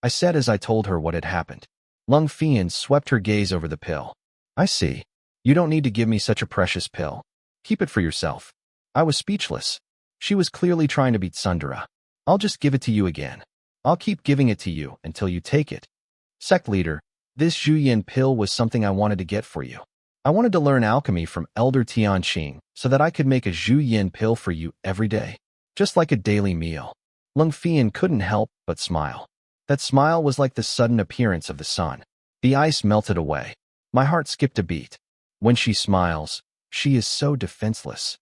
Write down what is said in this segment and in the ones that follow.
I said as I told her what had happened. Lung Fian swept her gaze over the pill. I see. You don't need to give me such a precious pill. Keep it for yourself. I was speechless. She was clearly trying to beat Sundara. I'll just give it to you again. I'll keep giving it to you until you take it. Sect leader, this Zhuyin pill was something I wanted to get for you. I wanted to learn alchemy from Elder Tianqing so that I could make a Zhuyin pill for you every day, just like a daily meal. Lung Fian couldn't help but smile. That smile was like the sudden appearance of the sun. The ice melted away. My heart skipped a beat. When she smiles, she is so defenseless.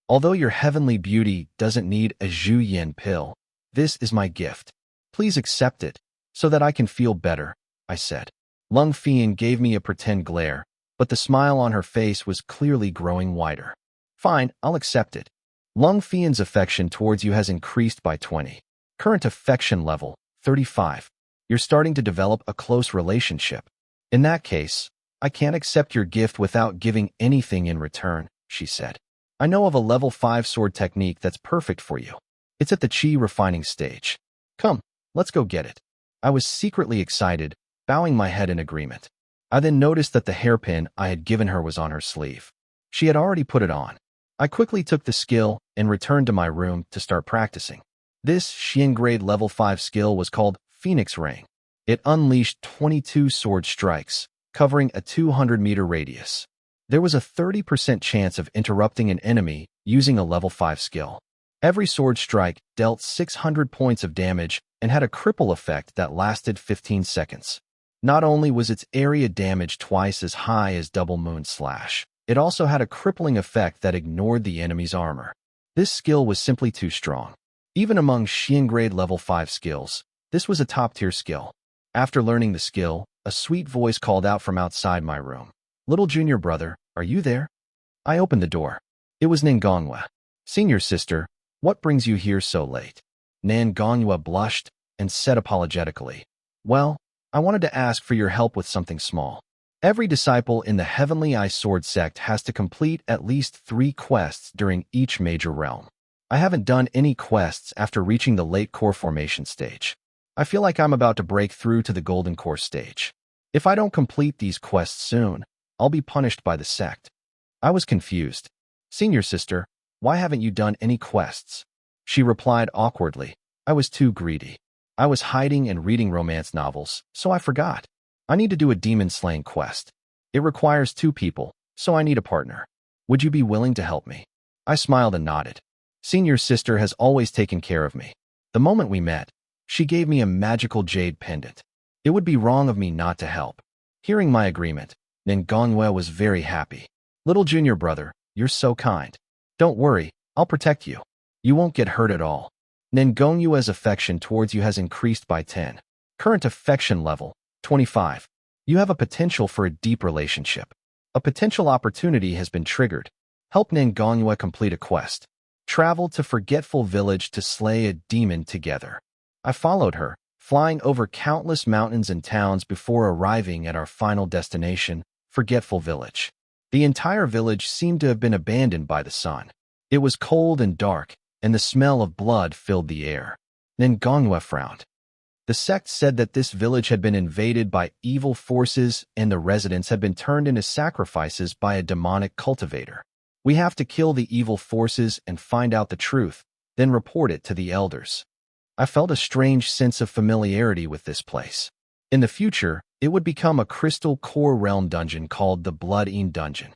Although your heavenly beauty doesn't need a Zhuyin pill, this is my gift. Please accept it, so that I can feel better, I said. Lung Fian gave me a pretend glare, but the smile on her face was clearly growing wider. Fine, I'll accept it. Lung Fian's affection towards you has increased by 20. Current affection level, 35. You're starting to develop a close relationship. In that case, I can't accept your gift without giving anything in return, she said. I know of a level 5 sword technique that's perfect for you. It's at the chi refining stage. Come, let's go get it. I was secretly excited, bowing my head in agreement. I then noticed that the hairpin I had given her was on her sleeve. She had already put it on. I quickly took the skill and returned to my room to start practicing. This Xian grade level 5 skill was called Phoenix Ring. It unleashed 22 sword strikes, covering a 200-meter radius. There was a 30% chance of interrupting an enemy using a level 5 skill. Every sword strike dealt 600 points of damage and had a cripple effect that lasted 15 seconds. Not only was its area damage twice as high as Double Moon Slash, it also had a crippling effect that ignored the enemy's armor. This skill was simply too strong. Even among Xian grade level 5 skills, this was a top-tier skill. After learning the skill, a sweet voice called out from outside my room. Little junior brother, are you there? I opened the door. It was Nangonghua. Senior sister, what brings you here so late? Nangonghua blushed and said apologetically, well, I wanted to ask for your help with something small. Every disciple in the Heavenly Eye Sword sect has to complete at least 3 quests during each major realm. I haven't done any quests after reaching the late core formation stage. I feel like I'm about to break through to the golden core stage. If I don't complete these quests soon, I'll be punished by the sect. I was confused. Senior sister, why haven't you done any quests? She replied awkwardly, I was too greedy. I was hiding and reading romance novels, so I forgot. I need to do a demon slaying quest. It requires 2 people, so I need a partner. Would you be willing to help me? I smiled and nodded. Senior sister has always taken care of me. The moment we met, she gave me a magical jade pendant. It would be wrong of me not to help. Hearing my agreement, Nangonghua was very happy. Little junior brother, you're so kind. Don't worry, I'll protect you. You won't get hurt at all. Nangonghua's affection towards you has increased by 10. Current affection level, 25. You have a potential for a deep relationship. A potential opportunity has been triggered. Help Nangonghua complete a quest. Travel to Forgetful Village to slay a demon together. I followed her, flying over countless mountains and towns before arriving at our final destination, Forgetful Village. The entire village seemed to have been abandoned by the sun. It was cold and dark, and the smell of blood filled the air. Nangonghua frowned. The sect said that this village had been invaded by evil forces and the residents had been turned into sacrifices by a demonic cultivator. We have to kill the evil forces and find out the truth, then report it to the elders. I felt a strange sense of familiarity with this place. In the future, it would become a crystal core realm dungeon called the Blood-Ean Dungeon.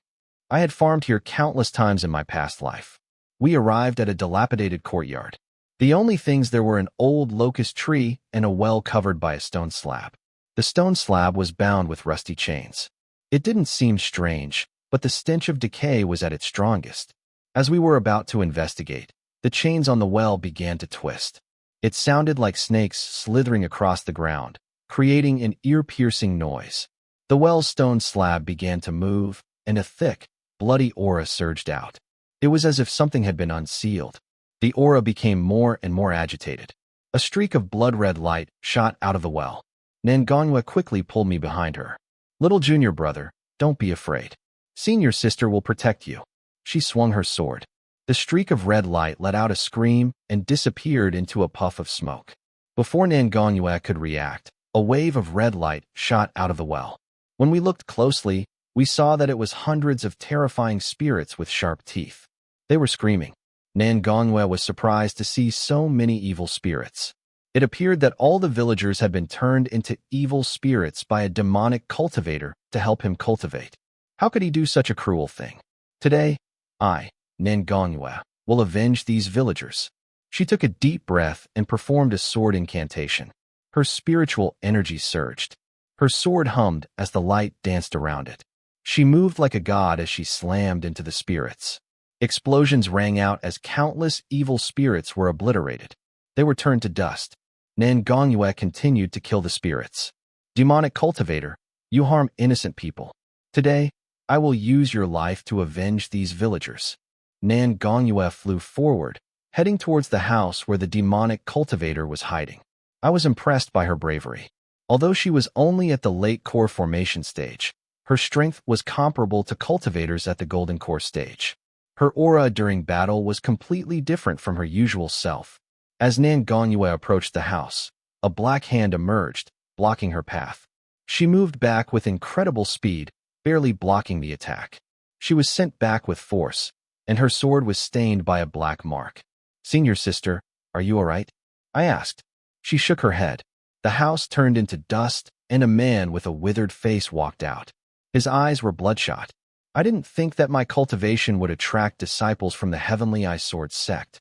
I had farmed here countless times in my past life. We arrived at a dilapidated courtyard. The only things there were an old locust tree and a well covered by a stone slab. The stone slab was bound with rusty chains. It didn't seem strange, but the stench of decay was at its strongest. As we were about to investigate, the chains on the well began to twist. It sounded like snakes slithering across the ground, creating an ear-piercing noise. The well's stone slab began to move, and a thick, bloody aura surged out. It was as if something had been unsealed. The aura became more and more agitated. A streak of blood-red light shot out of the well. Nangonghua quickly pulled me behind her. Little junior brother, don't be afraid. Senior sister will protect you. She swung her sword. The streak of red light let out a scream and disappeared into a puff of smoke. Before Nangonghua could react, A wave of red light shot out of the well. When we looked closely, we saw that it was hundreds of terrifying spirits with sharp teeth. They were screaming. mangaManhua was surprised to see so many evil spirits. It appeared that all the villagers had been turned into evil spirits by a demonic cultivator to help him cultivate. How could he do such a cruel thing? Today, mangaManhua, will avenge these villagers. She took a deep breath and performed a sword incantation. Her spiritual energy surged. Her sword hummed as the light danced around it. She moved like a god as she slammed into the spirits. Explosions rang out as countless evil spirits were obliterated. They were turned to dust. mangaManhua continued to kill the spirits. Demonic cultivator, you harm innocent people. Today, I will use your life to avenge these villagers. mangaManhua flew forward, heading towards the house where the demonic cultivator was hiding. I was impressed by her bravery. Although she was only at the late core formation stage, her strength was comparable to cultivators at the golden core stage. Her aura during battle was completely different from her usual self. As mangaManhua approached the house, a black hand emerged, blocking her path. She moved back with incredible speed, barely blocking the attack. She was sent back with force, and her sword was stained by a black mark. "Senior sister, are you all right?" I asked. She shook her head. The house turned into dust, and a man with a withered face walked out. His eyes were bloodshot. I didn't think that my cultivation would attract disciples from the Heavenly Eye Sword sect.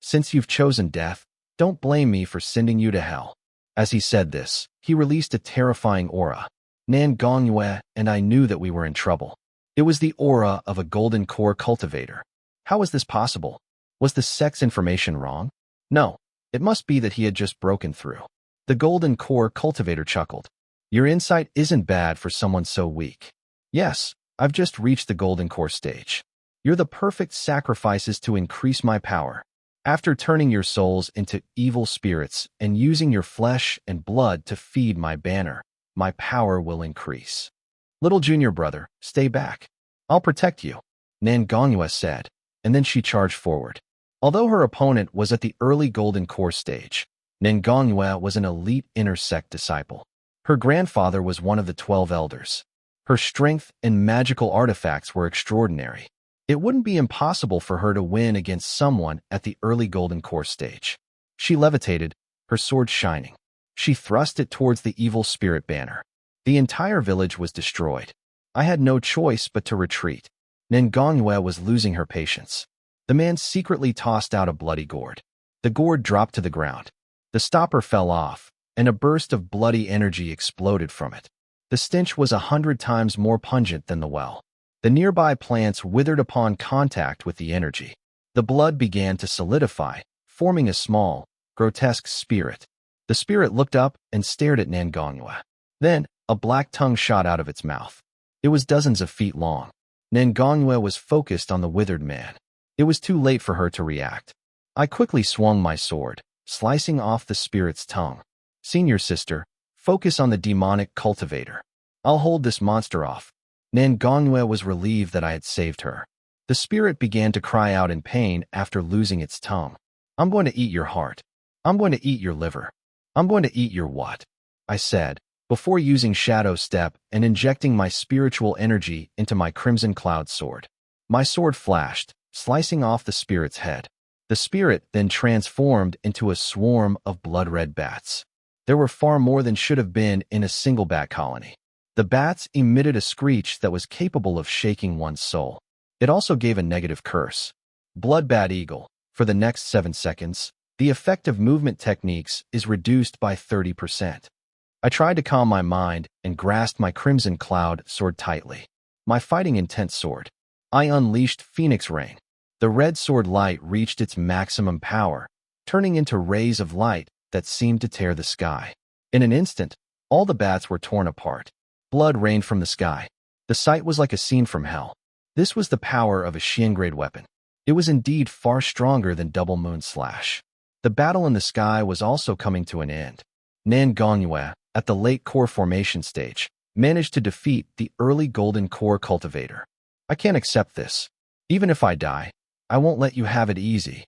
"Since you've chosen death, don't blame me for sending you to hell." As he said this, he released a terrifying aura. mangaManhua and I knew that we were in trouble. It was the aura of a golden core cultivator. How was this possible? Was the sect's information wrong? No, it must be that he had just broken through. The golden core cultivator chuckled. "Your insight isn't bad for someone so weak." "Yes, I've just reached the golden core stage. You're the perfect sacrifices to increase my power. After turning your souls into evil spirits and using your flesh and blood to feed my banner, my power will increase. Little junior brother, stay back. I'll protect you," mangaManhua said, and then she charged forward. Although her opponent was at the early golden core stage, mangaManhua was an elite inner sect disciple. Her grandfather was one of the 12 elders. Her strength and magical artifacts were extraordinary. It wouldn't be impossible for her to win against someone at the early golden core stage. She levitated, her sword shining. She thrust it towards the evil spirit banner. The entire village was destroyed. I had no choice but to retreat. mangaManhua was losing her patience. The man secretly tossed out a bloody gourd. The gourd dropped to the ground. The stopper fell off, and a burst of bloody energy exploded from it. The stench was 100 times more pungent than the well. The nearby plants withered upon contact with the energy. The blood began to solidify, forming a small, grotesque spirit. The spirit looked up and stared at mangaManhua. Then, a black tongue shot out of its mouth. It was dozens of feet long. mangaManhua was focused on the withered man. It was too late for her to react. I quickly swung my sword, slicing off the spirit's tongue. "Senior sister, focus on the demonic cultivator. I'll hold this monster off." mangaManhua was relieved that I had saved her. The spirit began to cry out in pain after losing its tongue. "I'm going to eat your heart. I'm going to eat your liver. I'm going to eat your what?" I said, before using Shadow Step and injecting my spiritual energy into my Crimson Cloud sword. My sword flashed, slicing off the spirit's head. The spirit then transformed into a swarm of blood-red bats. There were far more than should have been in a single bat colony. The bats emitted a screech that was capable of shaking one's soul. It also gave a negative curse. Bloodbat Eagle. For the next 7 seconds, the effect of movement techniques is reduced by 30%. I tried to calm my mind and grasped my Crimson Cloud sword tightly. My fighting intent sword. I unleashed Phoenix Rain. The red sword light reached its maximum power, turning into rays of light that seemed to tear the sky. In an instant, all the bats were torn apart. Blood rained from the sky. The sight was like a scene from hell. This was the power of a Xian-grade weapon. It was indeed far stronger than Double Moon Slash. The battle in the sky was also coming to an end. mangaManhua, at the late core formation stage, managed to defeat the early golden core cultivator. "I can't accept this. Even if I die, I won't let you have it easy."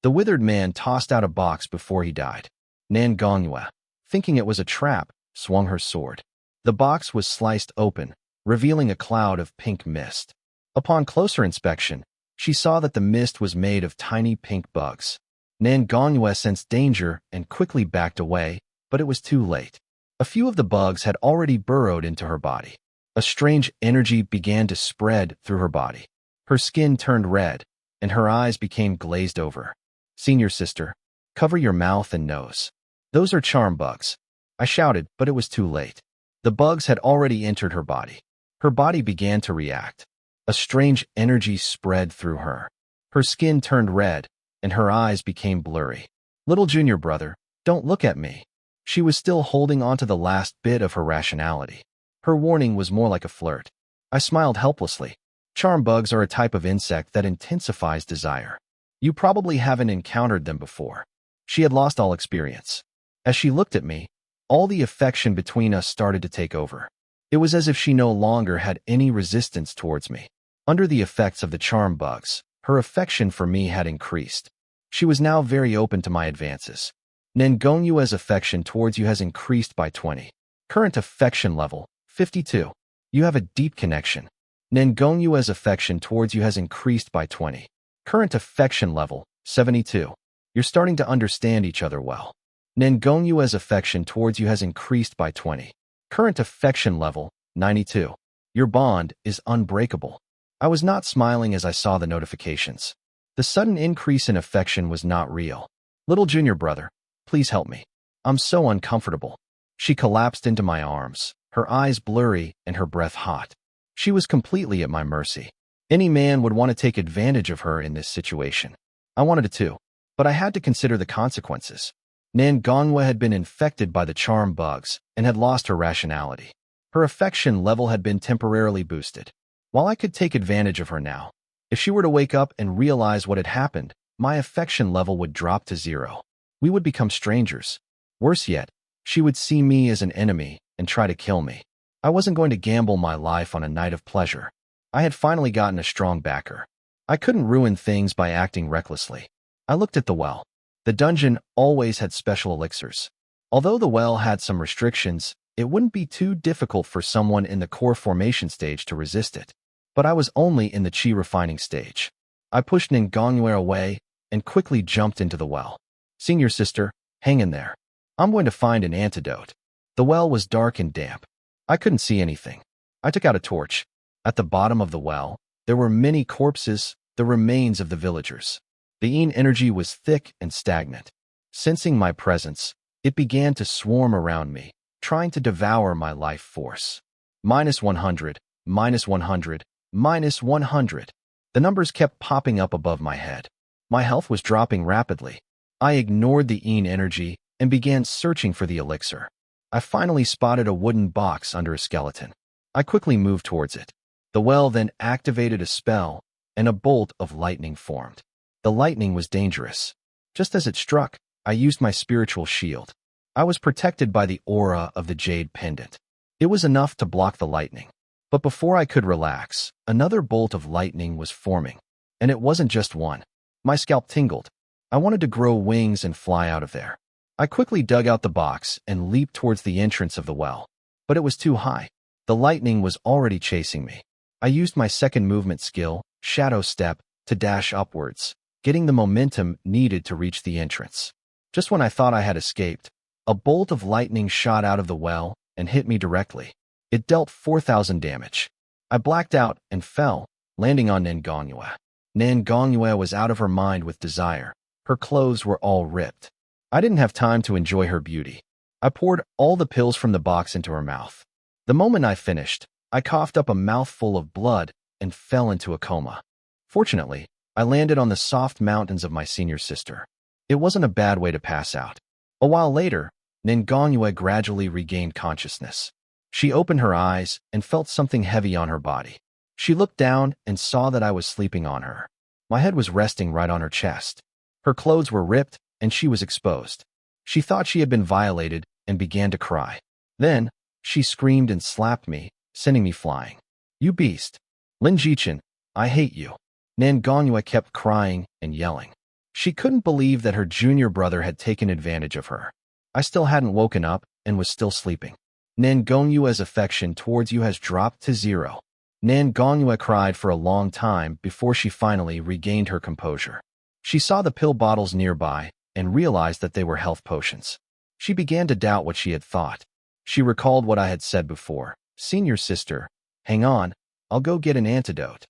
The withered man tossed out a box before he died. mangaManhua, thinking it was a trap, swung her sword. The box was sliced open, revealing a cloud of pink mist. Upon closer inspection, she saw that the mist was made of tiny pink bugs. mangaMangaCapped sensed danger and quickly backed away, but it was too late. A few of the bugs had already burrowed into her body. A strange energy began to spread through her body. Her skin turned red, and her eyes became glazed over. "Senior sister, cover your mouth and nose. Those are charm bugs," I shouted, but it was too late. The bugs had already entered her body. Her body began to react. A strange energy spread through her. Her skin turned red, and her eyes became blurry. "Little junior brother, don't look at me." She was still holding on to the last bit of her rationality. Her warning was more like a flirt. I smiled helplessly. Charm bugs are a type of insect that intensifies desire. You probably haven't encountered them before. She had lost all experience. As she looked at me, all the affection between us started to take over. It was as if she no longer had any resistance towards me. Under the effects of the charm bugs, her affection for me had increased. She was now very open to my advances. mangaMangaCapped's affection towards you has increased by 20. Current affection level, 52. You have a deep connection. mangaMangaCapped's affection towards you has increased by 20. Current affection level, 72. You're starting to understand each other well. mangaMangaCapped's affection towards you has increased by 20. Current affection level, 92. Your bond is unbreakable. I was not smiling as I saw the notifications. The sudden increase in affection was not real. "Little junior brother, please help me. I'm so uncomfortable." She collapsed into my arms, her eyes blurry and her breath hot. She was completely at my mercy. Any man would want to take advantage of her in this situation. I wanted to too, but I had to consider the consequences. mangaMangaCapped had been infected by the charm bugs and had lost her rationality. Her affection level had been temporarily boosted. While I could take advantage of her now, if she were to wake up and realize what had happened, my affection level would drop to 0. We would become strangers. Worse yet, she would see me as an enemy and try to kill me. I wasn't going to gamble my life on a night of pleasure. I had finally gotten a strong backer. I couldn't ruin things by acting recklessly. I looked at the well. The dungeon always had special elixirs. Although the well had some restrictions, it wouldn't be too difficult for someone in the core formation stage to resist it. But I was only in the chi refining stage. I pushed mangaMangaCapped away and quickly jumped into the well. "Senior sister, hang in there. I'm going to find an antidote." The well was dark and damp. I couldn't see anything. I took out a torch. At the bottom of the well, there were many corpses, the remains of the villagers. The yin energy was thick and stagnant. Sensing my presence, it began to swarm around me, trying to devour my life force. -100, -100, -100. The numbers kept popping up above my head. My health was dropping rapidly. I ignored the yin energy and began searching for the elixir. I finally spotted a wooden box under a skeleton. I quickly moved towards it. The well then activated a spell, and a bolt of lightning formed. The lightning was dangerous. Just as it struck, I used my spiritual shield. I was protected by the aura of the jade pendant. It was enough to block the lightning. But before I could relax, another bolt of lightning was forming. And it wasn't just one. My scalp tingled. I wanted to grow wings and fly out of there. I quickly dug out the box and leaped towards the entrance of the well. But it was too high. The lightning was already chasing me. I used my second movement skill, Shadow Step, to dash upwards, getting the momentum needed to reach the entrance. Just when I thought I had escaped, a bolt of lightning shot out of the well and hit me directly. It dealt 4,000 damage. I blacked out and fell, landing on mangaMangaCapped. mangaMangaCapped was out of her mind with desire. Her clothes were all ripped. I didn't have time to enjoy her beauty. I poured all the pills from the box into her mouth. The moment I finished, I coughed up a mouthful of blood and fell into a coma. Fortunately, I landed on the soft mountains of my senior sister. It wasn't a bad way to pass out. A while later, mangaMangaCapped gradually regained consciousness. She opened her eyes and felt something heavy on her body. She looked down and saw that I was sleeping on her. My head was resting right on her chest. Her clothes were ripped and she was exposed. She thought she had been violated and began to cry. Then, she screamed and slapped me, sending me flying. "You beast! Lin Jichin, I hate you." mangaMangaCapped kept crying and yelling. She couldn't believe that her junior brother had taken advantage of her. I still hadn't woken up and was still sleeping. Nangongyue's affection towards you has dropped to 0. Nangongyue cried for a long time before she finally regained her composure. She saw the pill bottles nearby and realized that they were health potions. She began to doubt what she had thought. She recalled what I had said before. Senior sister, hang on, I'll go get an antidote.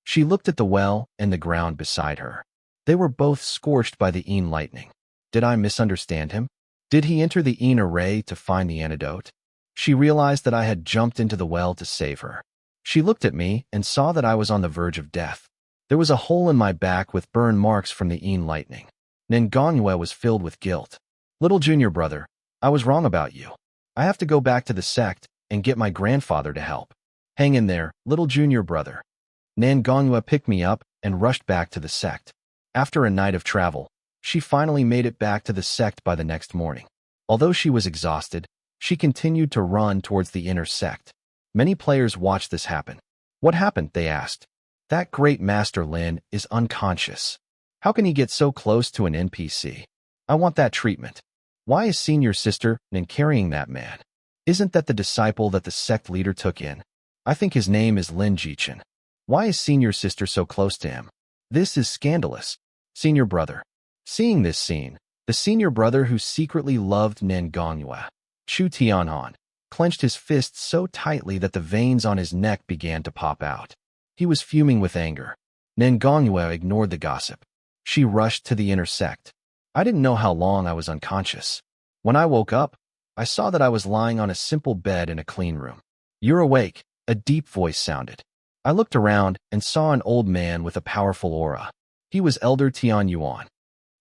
She looked at the well and the ground beside her. They were both scorched by the Een lightning. Did I misunderstand him? Did he enter the Een array to find the antidote? She realized that I had jumped into the well to save her. She looked at me and saw that I was on the verge of death. There was a hole in my back with burn marks from the Een lightning. Nangongyue was filled with guilt. Little junior brother, I was wrong about you. I have to go back to the sect and get my grandfather to help. Hang in there, little junior brother. Nangongyue picked me up and rushed back to the sect. After a night of travel, she finally made it back to the sect by the next morning. Although she was exhausted, she continued to run towards the inner sect. Many players watched this happen. What happened? They asked. That great Master Lin is unconscious. How can he get so close to an NPC? I want that treatment. Why is senior sister Nin carrying that man? Isn't that the disciple that the sect leader took in? I think his name is Lin Jichen. Why is senior sister so close to him? This is scandalous. Senior brother. Seeing this scene, the senior brother who secretly loved Nangongyue, Chu Tianhan, clenched his fists so tightly that the veins on his neck began to pop out. He was fuming with anger. Nangongyue ignored the gossip. She rushed to the inner sect. I didn't know how long I was unconscious. When I woke up, I saw that I was lying on a simple bed in a clean room. You're awake, a deep voice sounded. I looked around and saw an old man with a powerful aura. He was Elder Tian Yuan.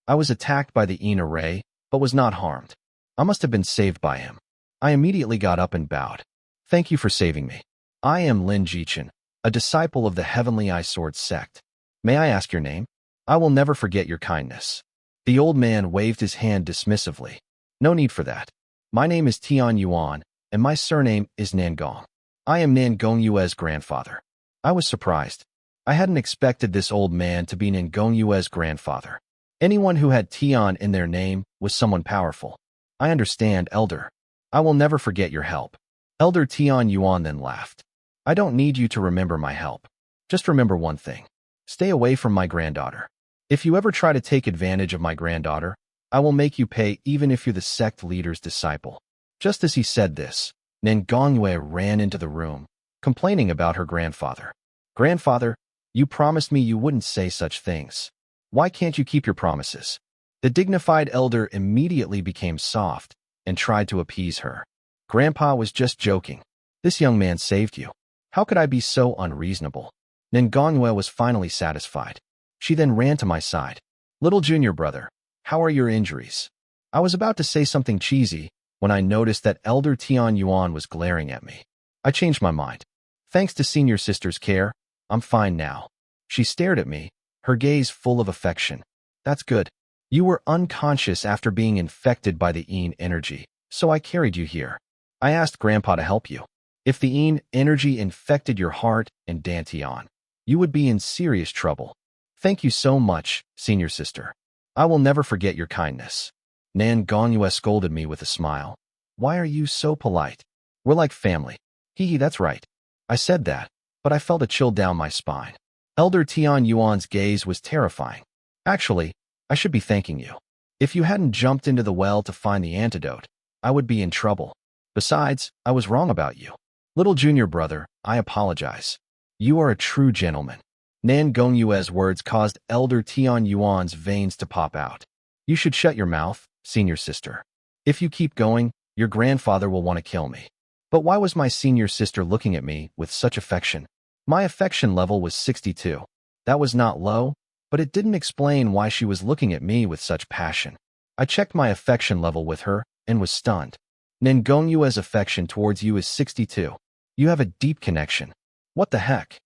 I was attacked by the Een array, but was not harmed. I must have been saved by him. I immediately got up and bowed. Thank you for saving me. I am Lin Jichen, a disciple of the Heavenly Eye Sword sect. May I ask your name? I will never forget your kindness. The old man waved his hand dismissively. No need for that. My name is Tian Yuan, and my surname is Nangong. I am Nangongyue's grandfather. I was surprised. I hadn't expected this old man to be Nangongyue's grandfather. Anyone who had Tian in their name was someone powerful. I understand, Elder. I will never forget your help. Elder Tian Yuan then laughed. I don't need you to remember my help. Just remember one thing. Stay away from my granddaughter. If you ever try to take advantage of my granddaughter, I will make you pay even if you're the sect leader's disciple. Just as he said this, Nangongyue ran into the room, complaining about her grandfather. Grandfather, you promised me you wouldn't say such things. Why can't you keep your promises? The dignified elder immediately became soft and tried to appease her. Grandpa was just joking. This young man saved you. How could I be so unreasonable? Nangongyue was finally satisfied. She then ran to my side. Little junior brother, how are your injuries? I was about to say something cheesy when I noticed that Elder Tian Yuan was glaring at me. I changed my mind. Thanks to senior sister's care, I'm fine now. She stared at me, her gaze full of affection. That's good. You were unconscious after being infected by the Een energy, so I carried you here. I asked Grandpa to help you. If the Een energy infected your heart and Dantian, you would be in serious trouble. Thank you so much, senior sister. I will never forget your kindness. Nangongyue scolded me with a smile. Why are you so polite? We're like family. Hee, that's right. I said that, but I felt a chill down my spine. Elder Tian Yuan's gaze was terrifying. Actually, I should be thanking you. If you hadn't jumped into the well to find the antidote, I would be in trouble. Besides, I was wrong about you. Little junior brother, I apologize. You are a true gentleman. Nangongyue's words caused Elder Tian Yuan's veins to pop out. You should shut your mouth, senior sister. If you keep going, your grandfather will want to kill me. But why was my senior sister looking at me with such affection? My affection level was 62. That was not low, but it didn't explain why she was looking at me with such passion. I checked my affection level with her and was stunned. Nangongyue's affection towards you is 62. You have a deep connection. What the heck?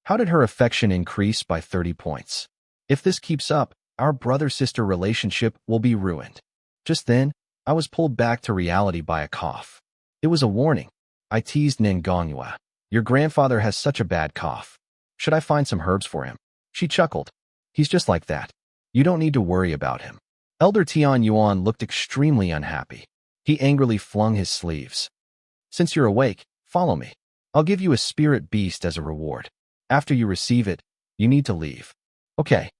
How did her affection increase by 30 points? If this keeps up, our brother-sister relationship will be ruined. Just then, I was pulled back to reality by a cough. It was a warning. I teased Nangongyue. Your grandfather has such a bad cough. Should I find some herbs for him? She chuckled. He's just like that. You don't need to worry about him. Elder Tian Yuan looked extremely unhappy. He angrily flung his sleeves. Since you're awake, follow me. I'll give you a spirit beast as a reward. After you receive it, you need to leave. Okay.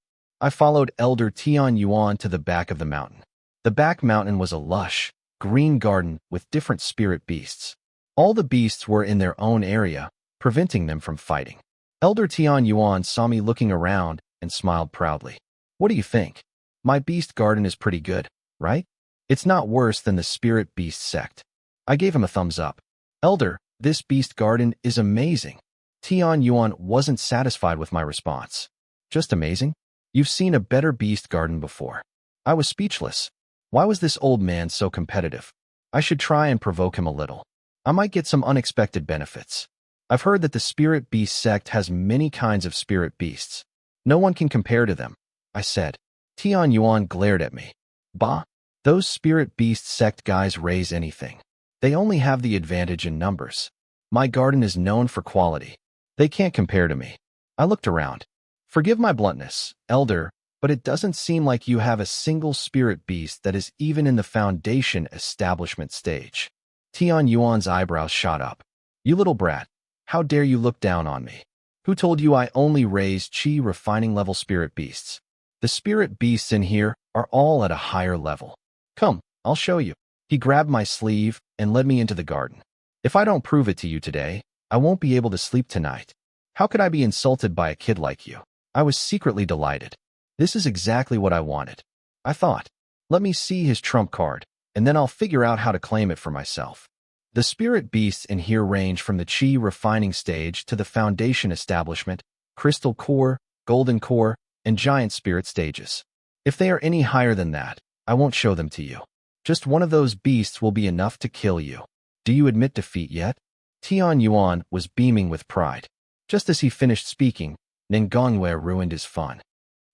I followed Elder Tian Yuan to the back of the mountain. The back mountain was a lush, green garden with different spirit beasts. All the beasts were in their own area, preventing them from fighting. Elder Tian Yuan saw me looking around and smiled proudly. What do you think? My beast garden is pretty good, right? It's not worse than the spirit beast sect. I gave him a thumbs up. Elder, this beast garden is amazing. Tian Yuan wasn't satisfied with my response. Just amazing? You've seen a better beast garden before. I was speechless. Why was this old man so competitive? I should try and provoke him a little. I might get some unexpected benefits. I've heard that the spirit beast sect has many kinds of spirit beasts. No one can compare to them, I said. Tian Yuan glared at me. Bah, those spirit beast sect guys raise anything. They only have the advantage in numbers. My garden is known for quality. They can't compare to me. I looked around. Forgive my bluntness, Elder, but it doesn't seem like you have a single spirit beast that is even in the foundation establishment stage. Tian Yuan's eyebrows shot up. You little brat, how dare you look down on me? Who told you I only raise chi refining level spirit beasts? The spirit beasts in here are all at a higher level. Come, I'll show you. He grabbed my sleeve and led me into the garden. If I don't prove it to you today, I won't be able to sleep tonight. How could I be insulted by a kid like you? I was secretly delighted. This is exactly what I wanted. I thought, let me see his trump card, and then I'll figure out how to claim it for myself. The spirit beasts in here range from the chi refining stage to the foundation establishment, crystal core, golden core, and giant spirit stages. If they are any higher than that, I won't show them to you. Just one of those beasts will be enough to kill you. Do you admit defeat yet? Tian Yuan was beaming with pride. Just as he finished speaking, mangaMangaCapped ruined his fun.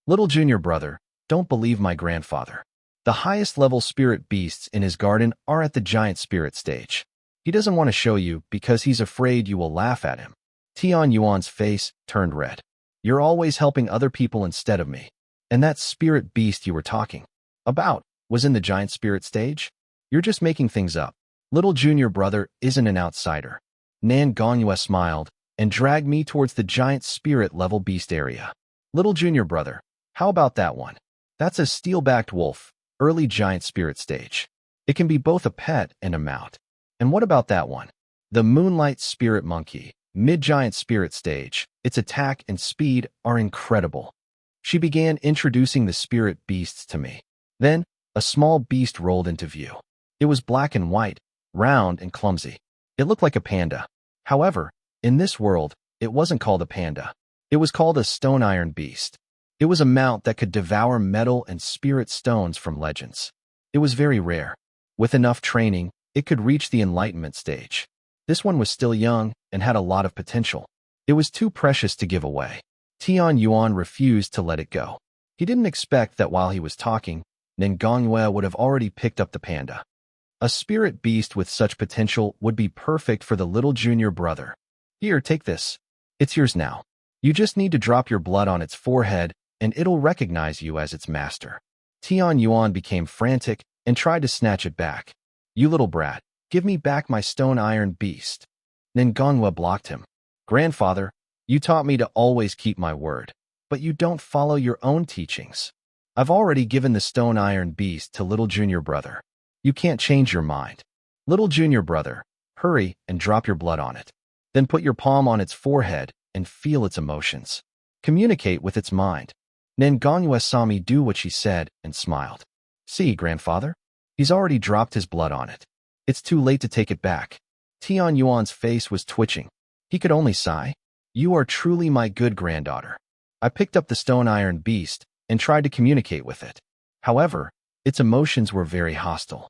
Little junior brother, don't believe my grandfather. The highest level spirit beasts in his garden are at the giant spirit stage. He doesn't want to show you because he's afraid you will laugh at him. Tian Yuan's face turned red. You're always helping other people instead of me. And that spirit beast you were talking about was in the giant spirit stage? You're just making things up. Little junior brother isn't an outsider. mangaMangaCapped smiled and dragged me towards the giant spirit level beast area. Little junior brother, how about that one? That's a steel-backed wolf, early giant spirit stage. It can be both a pet and a mount. And what about that one? The moonlight spirit monkey, mid-giant spirit stage. Its attack and speed are incredible. She began introducing the spirit beasts to me. Then, a small beast rolled into view. It was black and white, round and clumsy. It looked like a panda. However, in this world, it wasn't called a panda. It was called a stone iron beast. It was a mount that could devour metal and spirit stones from legends. It was very rare. With enough training, it could reach the enlightenment stage. This one was still young and had a lot of potential. It was too precious to give away. Tian Yuan refused to let it go. He didn't expect that while he was talking, mangaMangaCapped would have already picked up the panda. A spirit beast with such potential would be perfect for the little junior brother. Here, take this. It's yours now. You just need to drop your blood on its forehead, and it'll recognize you as its master. Tian Yuan became frantic and tried to snatch it back. You little brat, give me back my stone iron beast. mangaMangaCapped blocked him. Grandfather, you taught me to always keep my word, but you don't follow your own teachings. I've already given the stone iron beast to little junior brother. You can't change your mind. Little junior brother, hurry and drop your blood on it. Then put your palm on its forehead and feel its emotions. Communicate with its mind. mangaMangaCapped saw me do what she said and smiled. See, grandfather? He's already dropped his blood on it. It's too late to take it back. Tian Yuan's face was twitching. He could only sigh. You are truly my good granddaughter. I picked up the stone iron beast and tried to communicate with it. However, its emotions were very hostile.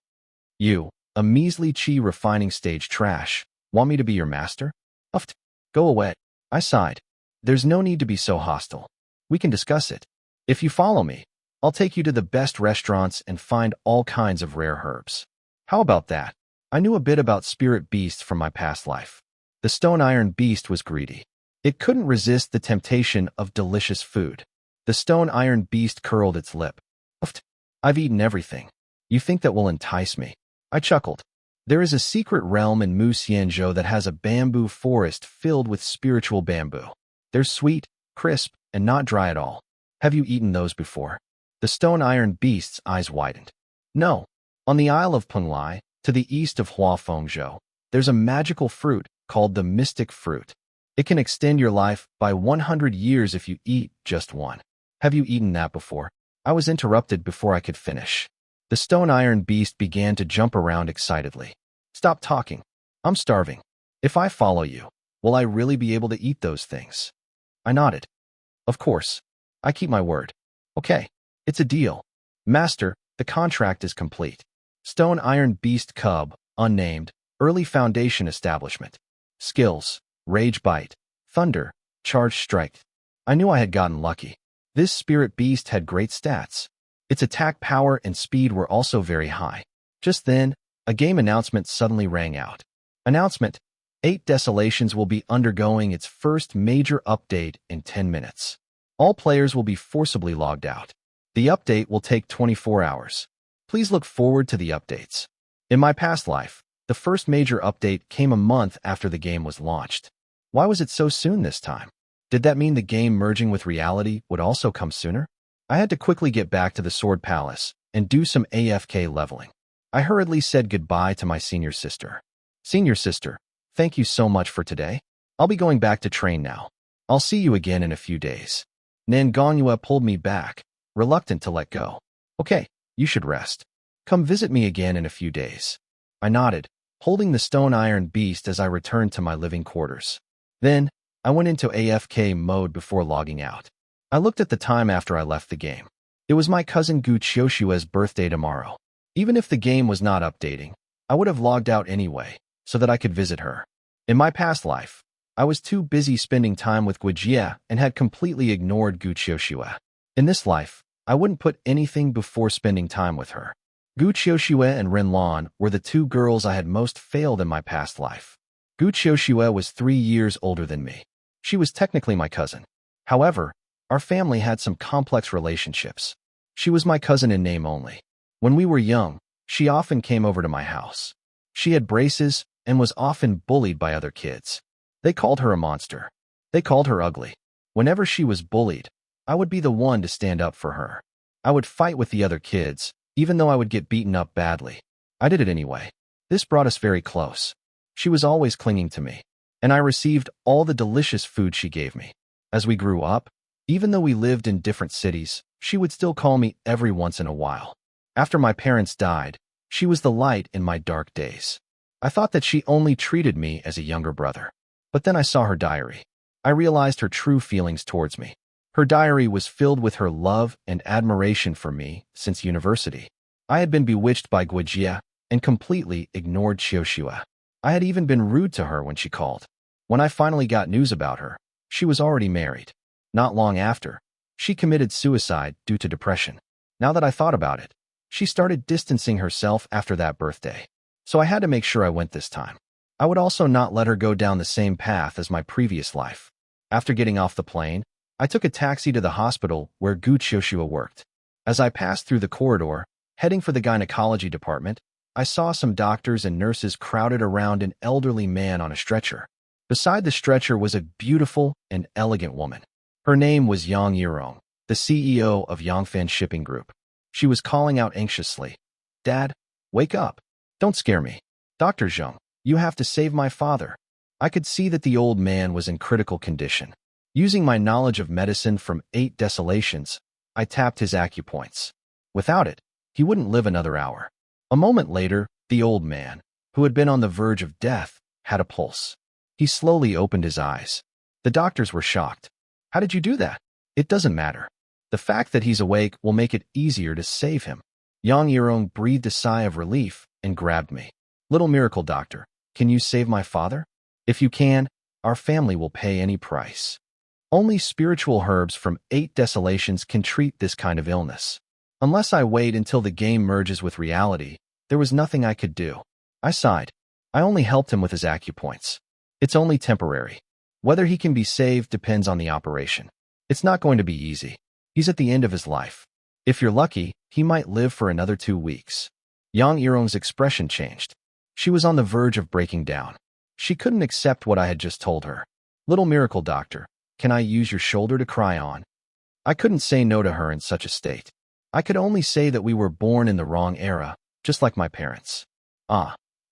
You, a measly chi refining stage trash, want me to be your master? Uffed. Go away. I sighed. There's no need to be so hostile. We can discuss it. If you follow me, I'll take you to the best restaurants and find all kinds of rare herbs. How about that? I knew a bit about spirit beasts from my past life. The stone iron beast was greedy. It couldn't resist the temptation of delicious food. The stone iron beast curled its lip. Uffed. I've eaten everything. You think that will entice me? I chuckled. There is a secret realm in Mu Xianzhou that has a bamboo forest filled with spiritual bamboo. They're sweet, crisp, and not dry at all. Have you eaten those before? The stone iron beast's eyes widened. No. On the Isle of Penglai, to the east of Huafengzhou, there's a magical fruit called the mystic fruit. It can extend your life by 100 years if you eat just one. Have you eaten that before? I was interrupted before I could finish. The stone iron beast began to jump around excitedly. Stop talking. I'm starving. If I follow you, will I really be able to eat those things? I nodded. Of course. I keep my word. Okay. It's a deal. Master, the contract is complete. Stone Iron Beast Cub, unnamed, early foundation establishment. Skills, Rage Bite, Thunder, Charge Strike. I knew I had gotten lucky. This spirit beast had great stats. Its attack power and speed were also very high. Just then, a game announcement suddenly rang out. Announcement: 8 Desolations will be undergoing its first major update in 10 minutes. All players will be forcibly logged out. The update will take 24 hours. Please look forward to the updates. In my past life, the first major update came a month after the game was launched. Why was it so soon this time? Did that mean the game merging with reality would also come sooner? I had to quickly get back to the Sword Palace and do some AFK leveling. I hurriedly said goodbye to my senior sister. Senior sister, thank you so much for today. I'll be going back to train now. I'll see you again in a few days. mangaMangaCapped pulled me back, reluctant to let go. Okay, you should rest. Come visit me again in a few days. I nodded, holding the stone iron beast as I returned to my living quarters. Then, I went into AFK mode before logging out. I looked at the time after I left the game. It was my cousin Gu Qiushua's birthday tomorrow. Even if the game was not updating, I would have logged out anyway, so that I could visit her. In my past life, I was too busy spending time with Guijia and had completely ignored Gu Qiushua. In this life, I wouldn't put anything before spending time with her. Gu Qiushua and Renlan were the 2 girls I had most failed in my past life. Gu Qiushua was 3 years older than me. She was technically my cousin. However, our family had some complex relationships. She was my cousin in name only. When we were young, she often came over to my house. She had braces and was often bullied by other kids. They called her a monster. They called her ugly. Whenever she was bullied, I would be the one to stand up for her. I would fight with the other kids, even though I would get beaten up badly. I did it anyway. This brought us very close. She was always clinging to me, and I received all the delicious food she gave me. As we grew up, even though we lived in different cities, she would still call me every once in a while. After my parents died, she was the light in my dark days. I thought that she only treated me as a younger brother. But then I saw her diary. I realized her true feelings towards me. Her diary was filled with her love and admiration for me since university. I had been bewitched by Guijia and completely ignored Qiushua. I had even been rude to her when she called. When I finally got news about her, she was already married. Not long after, she committed suicide due to depression. Now that I thought about it, she started distancing herself after that birthday. So I had to make sure I went this time. I would also not let her go down the same path as my previous life. After getting off the plane, I took a taxi to the hospital where Gu Qiushua worked. As I passed through the corridor, heading for the gynecology department, I saw some doctors and nurses crowded around an elderly man on a stretcher. Beside the stretcher was a beautiful and elegant woman. Her name was Yang Yirong, the CEO of Yangfan Shipping Group. She was calling out anxiously, "Dad, wake up. Don't scare me. Dr. Zheng, you have to save my father." I could see that the old man was in critical condition. Using my knowledge of medicine from 8 Desolations, I tapped his acupoints. Without it, he wouldn't live another hour. A moment later, the old man, who had been on the verge of death, had a pulse. He slowly opened his eyes. The doctors were shocked. "How did you do that?" "It doesn't matter. The fact that he's awake will make it easier to save him." Yang Yirong breathed a sigh of relief and grabbed me. "Little miracle doctor, can you save my father? If you can, our family will pay any price." Only spiritual herbs from 8 Desolations can treat this kind of illness. Unless I wait until the game merges with reality, there was nothing I could do. I sighed. I only helped him with his acupoints. It's only temporary. Whether he can be saved depends on the operation. It's not going to be easy. He's at the end of his life. If you're lucky, he might live for another 2 weeks. Yang Yirong's expression changed. She was on the verge of breaking down. She couldn't accept what I had just told her. Little miracle doctor, can I use your shoulder to cry on? I couldn't say no to her in such a state. I could only say that we were born in the wrong era, just like my parents.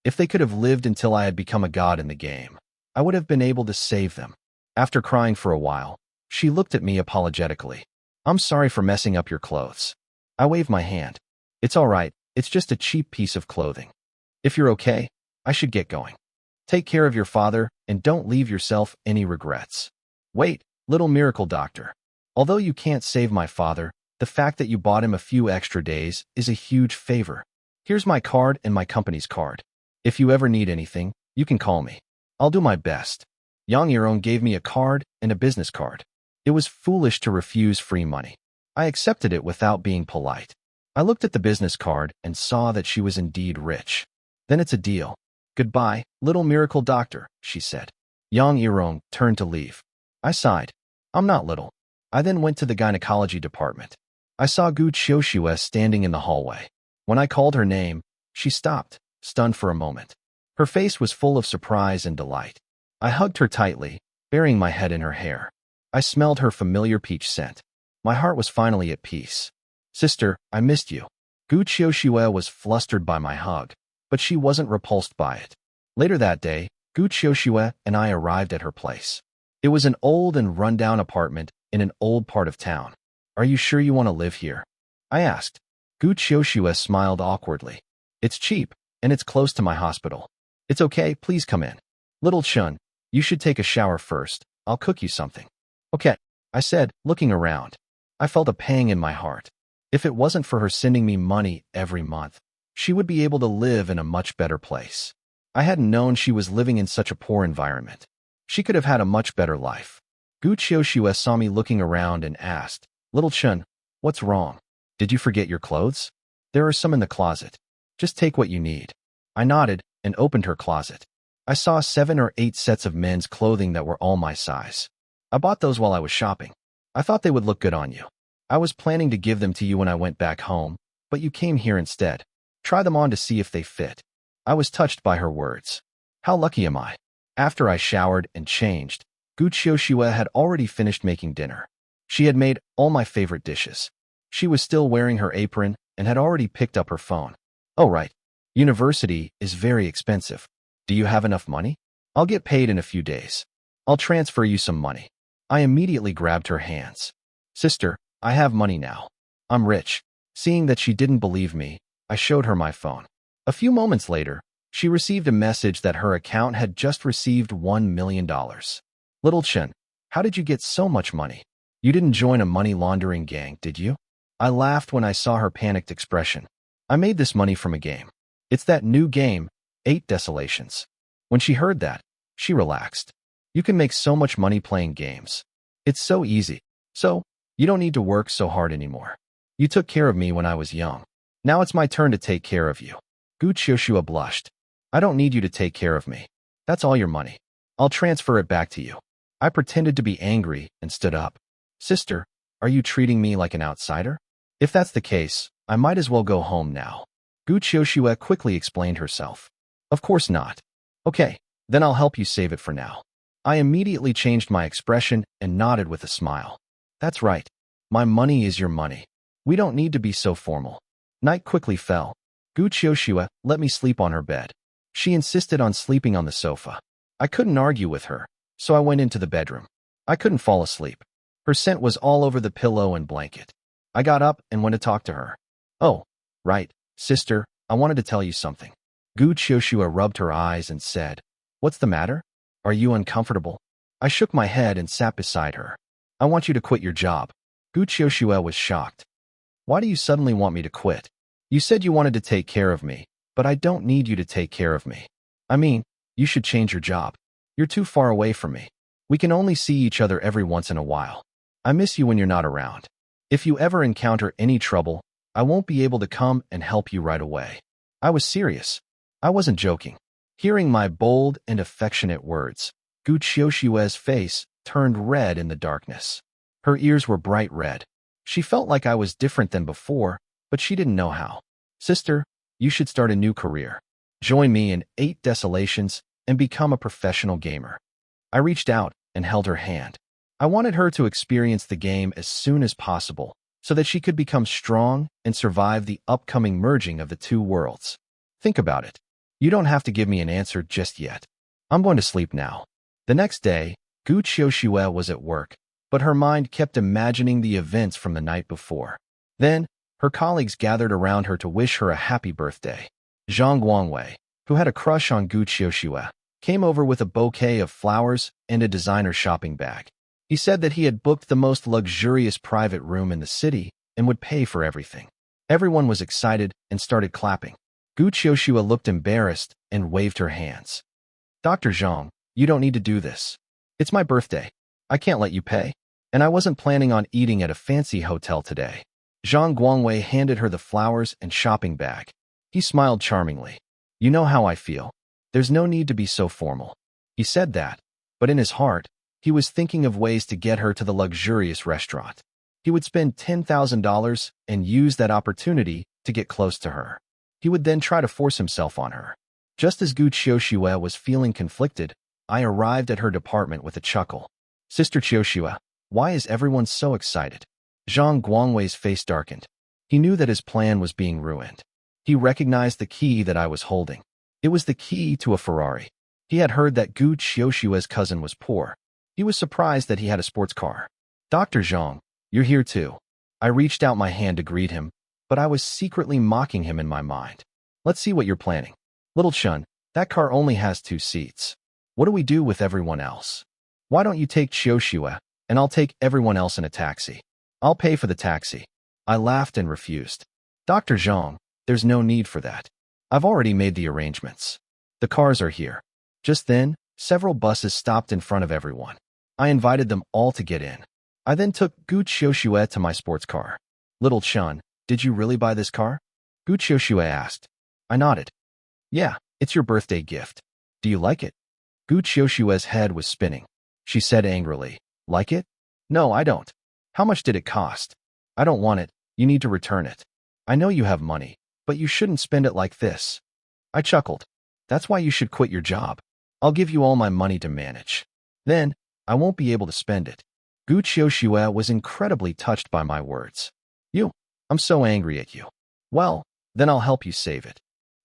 If they could have lived until I had become a god in the game, I would have been able to save them. After crying for a while, she looked at me apologetically. I'm sorry for messing up your clothes. I waved my hand. It's all right, it's just a cheap piece of clothing. If you're okay, I should get going. Take care of your father and don't leave yourself any regrets. Wait, little miracle doctor. Although you can't save my father, the fact that you bought him a few extra days is a huge favor. Here's my card and my company's card. If you ever need anything, you can call me. I'll do my best. Yang Yiron gave me a card and a business card. It was foolish to refuse free money. I accepted it without being polite. I looked at the business card and saw that she was indeed rich. Then it's a deal. Goodbye, little miracle doctor, she said. Yang Yiron turned to leave. I sighed. I'm not little. I then went to the gynecology department. I saw Gu Qiuxue standing in the hallway. When I called her name, she stopped, stunned for a moment. Her face was full of surprise and delight. I hugged her tightly, burying my head in her hair. I smelled her familiar peach scent. My heart was finally at peace. Sister, I missed you. Gu Qiuxue was flustered by my hug, but she wasn't repulsed by it. Later that day, Gu Qiuxue and I arrived at her place. It was an old and run-down apartment in an old part of town. Are you sure you want to live here? I asked. Gu Qiuxue smiled awkwardly. It's cheap, and it's close to my hospital. It's okay, please come in. Little Chun, you should take a shower first. I'll cook you something. Okay, I said, looking around. I felt a pang in my heart. If it wasn't for her sending me money every month, she would be able to live in a much better place. I hadn't known she was living in such a poor environment. She could have had a much better life. Gu Qiuxue saw me looking around and asked, Little Chun, what's wrong? Did you forget your clothes? There are some in the closet. Just take what you need. I nodded and opened her closet. I saw 7 or 8 sets of men's clothing that were all my size. I bought those while I was shopping. I thought they would look good on you. I was planning to give them to you when I went back home, but you came here instead. Try them on to see if they fit. I was touched by her words. How lucky am I? After I showered and changed, Gu Qiuxue had already finished making dinner. She had made all my favorite dishes. She was still wearing her apron and had already picked up her phone. Oh right. University is very expensive. Do you have enough money? I'll get paid in a few days. I'll transfer you some money. I immediately grabbed her hands. Sister, I have money now. I'm rich. Seeing that she didn't believe me, I showed her my phone. A few moments later, she received a message that her account had just received $1 million. Little Chen, how did you get so much money? You didn't join a money laundering gang, did you? I laughed when I saw her panicked expression. I made this money from a game. It's that new game, 8 Desolations. When she heard that, she relaxed. You can make so much money playing games. It's so easy. So, you don't need to work so hard anymore. You took care of me when I was young. Now it's my turn to take care of you. Gu Qiuxue blushed. I don't need you to take care of me. That's all your money. I'll transfer it back to you. I pretended to be angry and stood up. Sister, are you treating me like an outsider? If that's the case, I might as well go home now. Gu Qiuxue quickly explained herself. Of course not. Okay, then I'll help you save it for now. I immediately changed my expression and nodded with a smile. That's right. My money is your money. We don't need to be so formal. Night quickly fell. Gu Qiuxue let me sleep on her bed. She insisted on sleeping on the sofa. I couldn't argue with her, so I went into the bedroom. I couldn't fall asleep. Her scent was all over the pillow and blanket. I got up and went to talk to her. Oh, right, sister, I wanted to tell you something. Gu Qiuxue rubbed her eyes and said, What's the matter? Are you uncomfortable? I shook my head and sat beside her. I want you to quit your job. Gu Qiuxue was shocked. Why do you suddenly want me to quit? You said you wanted to take care of me, but I don't need you to take care of me. I mean, you should change your job. You're too far away from me. We can only see each other every once in a while. I miss you when you're not around. If you ever encounter any trouble, I won't be able to come and help you right away. I was serious. I wasn't joking. Hearing my bold and affectionate words, Gu Qiuxue's face turned red in the darkness. Her ears were bright red. She felt like I was different than before, but she didn't know how. Sister, you should start a new career. Join me in 8 Desolations and become a professional gamer. I reached out and held her hand. I wanted her to experience the game as soon as possible so that she could become strong and survive the upcoming merging of the two worlds. Think about it. You don't have to give me an answer just yet. I'm going to sleep now. The next day, Gu Qiuxue was at work, but her mind kept imagining the events from the night before. Then, her colleagues gathered around her to wish her a happy birthday. Zhang Guangwei, who had a crush on Gu Qiuxue, came over with a bouquet of flowers and a designer shopping bag. He said that he had booked the most luxurious private room in the city and would pay for everything. Everyone was excited and started clapping. Gu Qiuxue looked embarrassed and waved her hands. Dr. Zhang, you don't need to do this. It's my birthday. I can't let you pay. And I wasn't planning on eating at a fancy hotel today. Zhang Guangwei handed her the flowers and shopping bag. He smiled charmingly. You know how I feel. There's no need to be so formal. He said that, but in his heart, he was thinking of ways to get her to the luxurious restaurant. He would spend $10,000 and use that opportunity to get close to her. He would then try to force himself on her. Just as Gu Qiuxue was feeling conflicted, I arrived at her department with a chuckle. Sister Qiuxue, why is everyone so excited? Zhang Guangwei's face darkened. He knew that his plan was being ruined. He recognized the key that I was holding. It was the key to a Ferrari. He had heard that Gu Qiuxue's cousin was poor. He was surprised that he had a sports car. Dr. Zhang, you're here too. I reached out my hand to greet him, but I was secretly mocking him in my mind. Let's see what you're planning. Little Chun, that car only has 2 seats. What do we do with everyone else? Why don't you take Qiuxue, and I'll take everyone else in a taxi. I'll pay for the taxi. I laughed and refused. Dr. Zhang, there's no need for that. I've already made the arrangements. The cars are here. Just then, several buses stopped in front of everyone. I invited them all to get in. I then took Gu Qiuxue to my sports car. Little Chun, did you really buy this car? Gu Qiuxue asked. I nodded. Yeah, it's your birthday gift. Do you like it? Gu Qiuxue's head was spinning. She said angrily, Like it? No, I don't. How much did it cost? I don't want it. You need to return it. I know you have money, but you shouldn't spend it like this. I chuckled. That's why you should quit your job. I'll give you all my money to manage. Then, I won't be able to spend it. Gu Qiuxue was incredibly touched by my words. I'm so angry at you. Well, then I'll help you save it.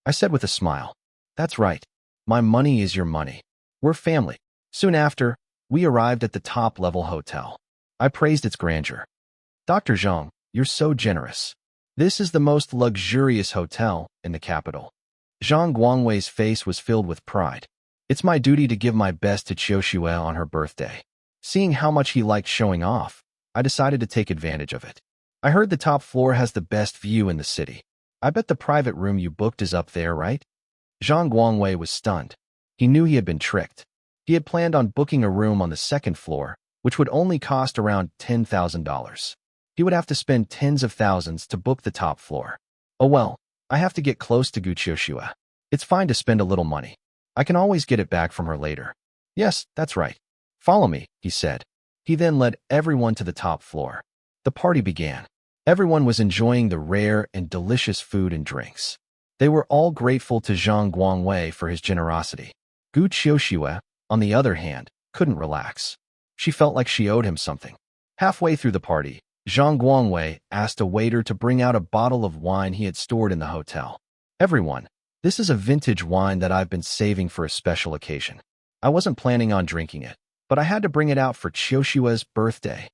I said with a smile. That's right. My money is your money. We're family. Soon after, we arrived at the top-level hotel. I praised its grandeur. Dr. Zhang, you're so generous. This is the most luxurious hotel in the capital. Zhang Guangwei's face was filled with pride. It's my duty to give my best to Qiuxue on her birthday. Seeing how much he liked showing off, I decided to take advantage of it. I heard the top floor has the best view in the city. I bet the private room you booked is up there, right? Zhang Guangwei was stunned. He knew he had been tricked. He had planned on booking a room on the 2nd floor, which would only cost around $10,000. He would have to spend tens of thousands to book the top floor. Oh well, I have to get close to Gu Qiuxue. It's fine to spend a little money. I can always get it back from her later. Yes, that's right. Follow me, he said. He then led everyone to the top floor. The party began. Everyone was enjoying the rare and delicious food and drinks. They were all grateful to Zhang Guangwei for his generosity. Gu Qiuxue, on the other hand, couldn't relax. She felt like she owed him something. Halfway through the party, Zhang Guangwei asked a waiter to bring out a bottle of wine he had stored in the hotel. Everyone, this is a vintage wine that I've been saving for a special occasion. I wasn't planning on drinking it, but I had to bring it out for Qiuxue's birthday.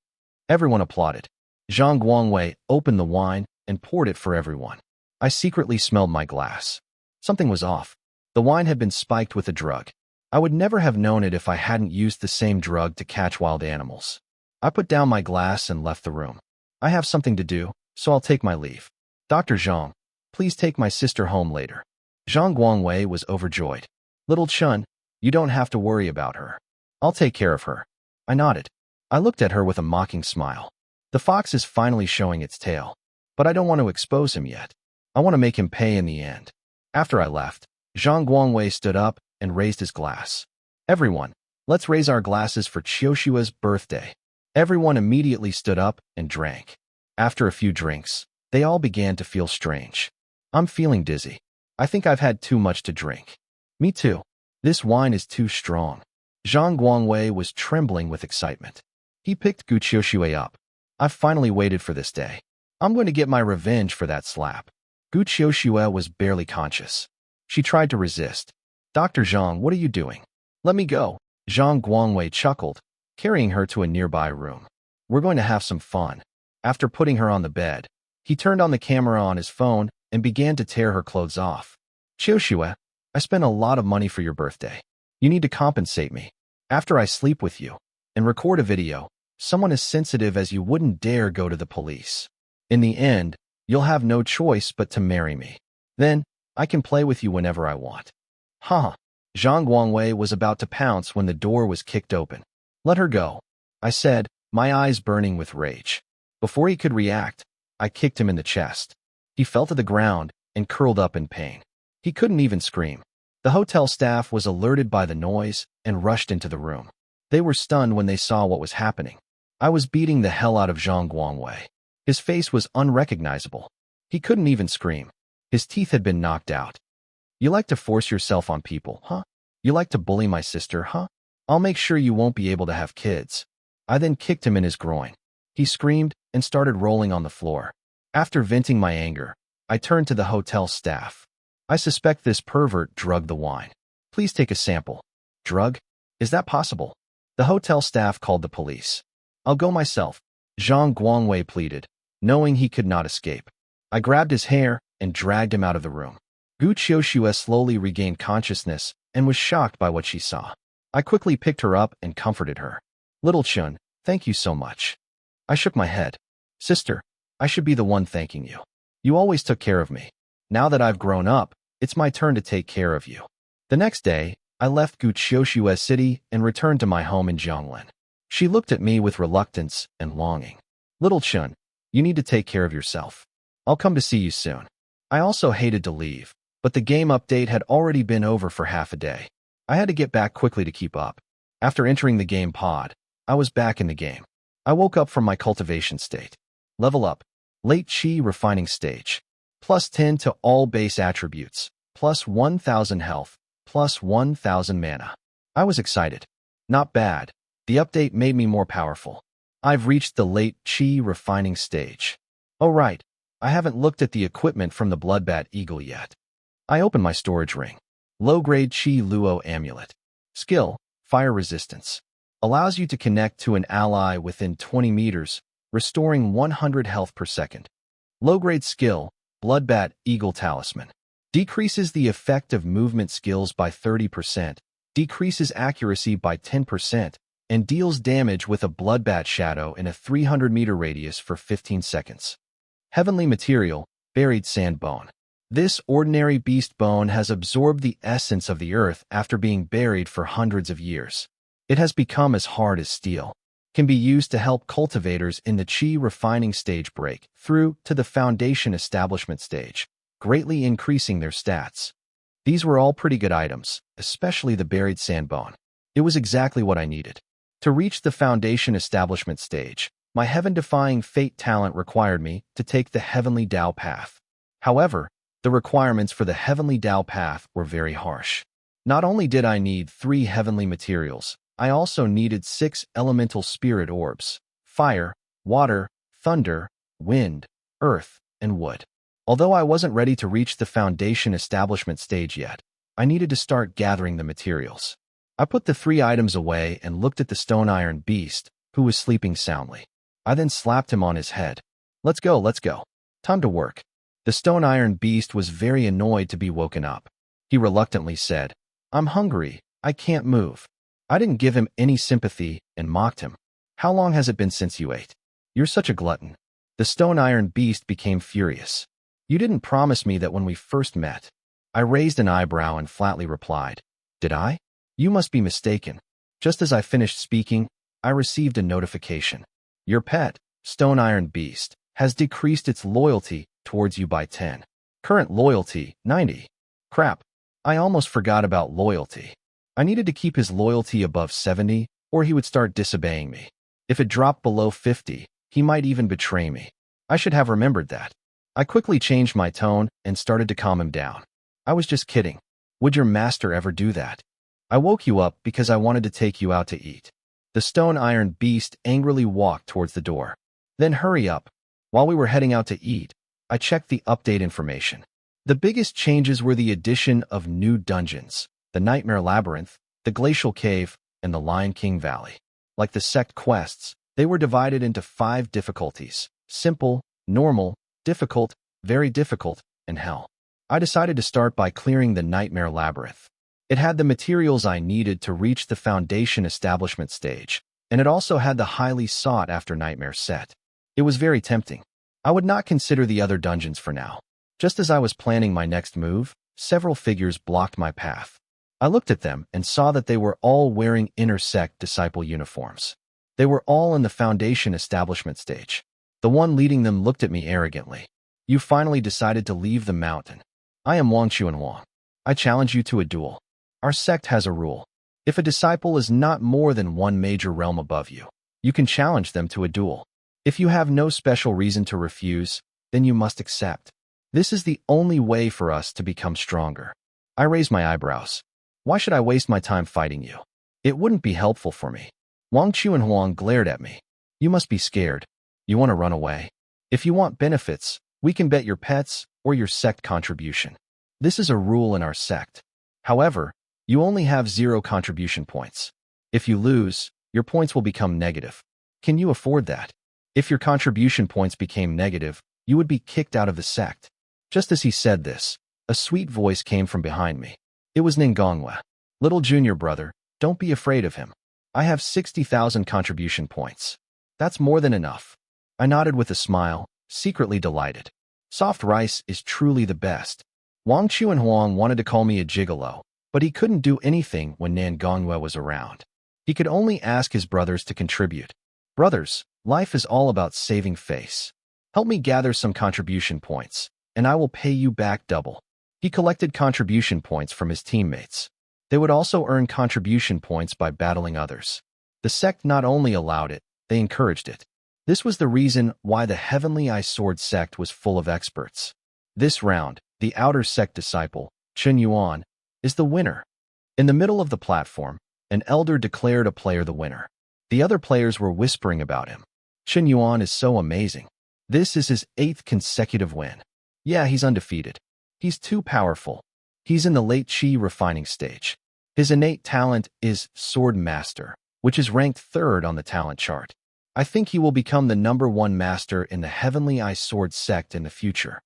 Everyone applauded. Zhang Guangwei opened the wine and poured it for everyone. I secretly smelled my glass. Something was off. The wine had been spiked with a drug. I would never have known it if I hadn't used the same drug to catch wild animals. I put down my glass and left the room. I have something to do, so I'll take my leave. Dr. Zhang, please take my sister home later. Zhang Guangwei was overjoyed. Little Chun, you don't have to worry about her. I'll take care of her. I nodded. I looked at her with a mocking smile. The fox is finally showing its tail, but I don't want to expose him yet. I want to make him pay in the end. After I left, Zhang Guangwei stood up and raised his glass. Everyone, let's raise our glasses for Qiuxue's birthday. Everyone immediately stood up and drank. After a few drinks, they all began to feel strange. I'm feeling dizzy. I think I've had too much to drink. Me too. This wine is too strong. Zhang Guangwei was trembling with excitement. He picked Gu Qiuxue up. I've finally waited for this day. I'm going to get my revenge for that slap. Gu Qiuxue was barely conscious. She tried to resist. Dr. Zhang, what are you doing? Let me go. Zhang Guangwei chuckled, carrying her to a nearby room. We're going to have some fun. After putting her on the bed, he turned on the camera on his phone and began to tear her clothes off. Qiuxue, I spent a lot of money for your birthday. You need to compensate me. After I sleep with you and record a video, someone as sensitive as you wouldn't dare go to the police. In the end, you'll have no choice but to marry me. Then, I can play with you whenever I want. Haha. Zhang Guangwei was about to pounce when the door was kicked open. Let her go, I said, my eyes burning with rage. Before he could react, I kicked him in the chest. He fell to the ground and curled up in pain. He couldn't even scream. The hotel staff was alerted by the noise and rushed into the room. They were stunned when they saw what was happening. I was beating the hell out of Zhang Guangwei. His face was unrecognizable. He couldn't even scream. His teeth had been knocked out. You like to force yourself on people, huh? You like to bully my sister, huh? I'll make sure you won't be able to have kids. I then kicked him in his groin. He screamed and started rolling on the floor. After venting my anger, I turned to the hotel staff. I suspect this pervert drugged the wine. Please take a sample. Drug? Is that possible? The hotel staff called the police. I'll go myself, Zhang Guangwei pleaded, knowing he could not escape. I grabbed his hair and dragged him out of the room. Gu Qiuxue slowly regained consciousness and was shocked by what she saw. I quickly picked her up and comforted her. Little Chun, thank you so much. I shook my head. Sister, I should be the one thanking you. You always took care of me. Now that I've grown up, it's my turn to take care of you. The next day, I left Gu Qiuxue's city and returned to my home in Jianglin. She looked at me with reluctance and longing. Little Chun, you need to take care of yourself. I'll come to see you soon. I also hated to leave, but the game update had already been over for half a day. I had to get back quickly to keep up. After entering the game pod, I was back in the game. I woke up from my cultivation state. Level up. Late Chi refining stage. Plus 10 to all base attributes. Plus 1,000 health. Plus 1,000 mana. I was excited. Not bad. The update made me more powerful. I've reached the late Chi refining stage. Oh right, I haven't looked at the equipment from the Bloodbat Eagle yet. I opened my storage ring. Low-grade Chi Luo Amulet. Skill, Fire Resistance. Allows you to connect to an ally within 20 meters, restoring 100 health per second. Low-grade skill, Bloodbat Eagle Talisman. Decreases the effect of movement skills by 30%, decreases accuracy by 10%, and deals damage with a Bloodbat Shadow in a 300-meter radius for 15 seconds. Heavenly Material, Buried Sand Bone. This ordinary beast bone has absorbed the essence of the earth after being buried for hundreds of years. It has become as hard as steel. Can be used to help cultivators in the Chi refining stage break through to the foundation establishment stage, greatly increasing their stats. These were all pretty good items, especially the buried sand bone. It was exactly what I needed. To reach the foundation establishment stage, my heaven-defying fate talent required me to take the Heavenly Dao path. However, the requirements for the Heavenly Dao path were very harsh. Not only did I need 3 heavenly materials, I also needed 6 elemental spirit orbs: fire, water, thunder, wind, earth, and wood. Although I wasn't ready to reach the foundation establishment stage yet, I needed to start gathering the materials. I put the 3 items away and looked at the stone iron beast, who was sleeping soundly. I then slapped him on his head. Let's go, let's go. Time to work. The stone iron beast was very annoyed to be woken up. He reluctantly said, I'm hungry, I can't move. I didn't give him any sympathy and mocked him. How long has it been since you ate? You're such a glutton. The stone iron beast became furious. You didn't promise me that when we first met. I raised an eyebrow and flatly replied, Did I? You must be mistaken. Just as I finished speaking, I received a notification. Your pet, Stone Iron Beast, has decreased its loyalty towards you by 10. Current loyalty, 90. Crap, I almost forgot about loyalty. I needed to keep his loyalty above 70, or he would start disobeying me. If it dropped below 50, he might even betray me. I should have remembered that. I quickly changed my tone and started to calm him down. I was just kidding. Would your master ever do that? I woke you up because I wanted to take you out to eat. The stone iron beast angrily walked towards the door. Then hurry up. While we were heading out to eat, I checked the update information. The biggest changes were the addition of new dungeons, the Nightmare Labyrinth, the Glacial Cave, and the Lion King Valley. Like the sect quests, they were divided into 5 difficulties: simple, normal, difficult, very difficult, and hell. I decided to start by clearing the Nightmare Labyrinth. It had the materials I needed to reach the Foundation Establishment stage, and it also had the highly sought-after Nightmare set. It was very tempting. I would not consider the other dungeons for now. Just as I was planning my next move, several figures blocked my path. I looked at them and saw that they were all wearing inner sect disciple uniforms. They were all in the Foundation Establishment stage. The one leading them looked at me arrogantly. You finally decided to leave the mountain. I am Wang Chuanhuang. I challenge you to a duel. Our sect has a rule. If a disciple is not more than one major realm above you, you can challenge them to a duel. If you have no special reason to refuse, then you must accept. This is the only way for us to become stronger. I raised my eyebrows. Why should I waste my time fighting you? It wouldn't be helpful for me. Wang Chuanhuang glared at me. You must be scared. You want to run away. If you want benefits, we can bet your pets or your sect contribution. This is a rule in our sect. However, you only have 0 contribution points. If you lose, your points will become negative. Can you afford that? If your contribution points became negative, you would be kicked out of the sect. Just as he said this, a sweet voice came from behind me. It was Ningongwa. Little junior brother, don't be afraid of him. I have 60,000 contribution points. That's more than enough. I nodded with a smile, secretly delighted. Soft rice is truly the best. Wang Chuanhuang wanted to call me a gigolo, but he couldn't do anything when Ningongwa was around. He could only ask his brothers to contribute. Brothers, life is all about saving face. Help me gather some contribution points, and I will pay you back double. He collected contribution points from his teammates. They would also earn contribution points by battling others. The sect not only allowed it, they encouraged it. This was the reason why the Heavenly Eye Sword sect was full of experts. This round, the outer sect disciple, Chen Yuan, is the winner. In the middle of the platform, an elder declared a player the winner. The other players were whispering about him. Chen Yuan is so amazing. This is his 8th consecutive win. Yeah, he's undefeated. He's too powerful. He's in the late chi refining stage. His innate talent is Sword Master, which is ranked 3rd on the talent chart. I think he will become the #1 master in the Heavenly Eye Sword sect in the future.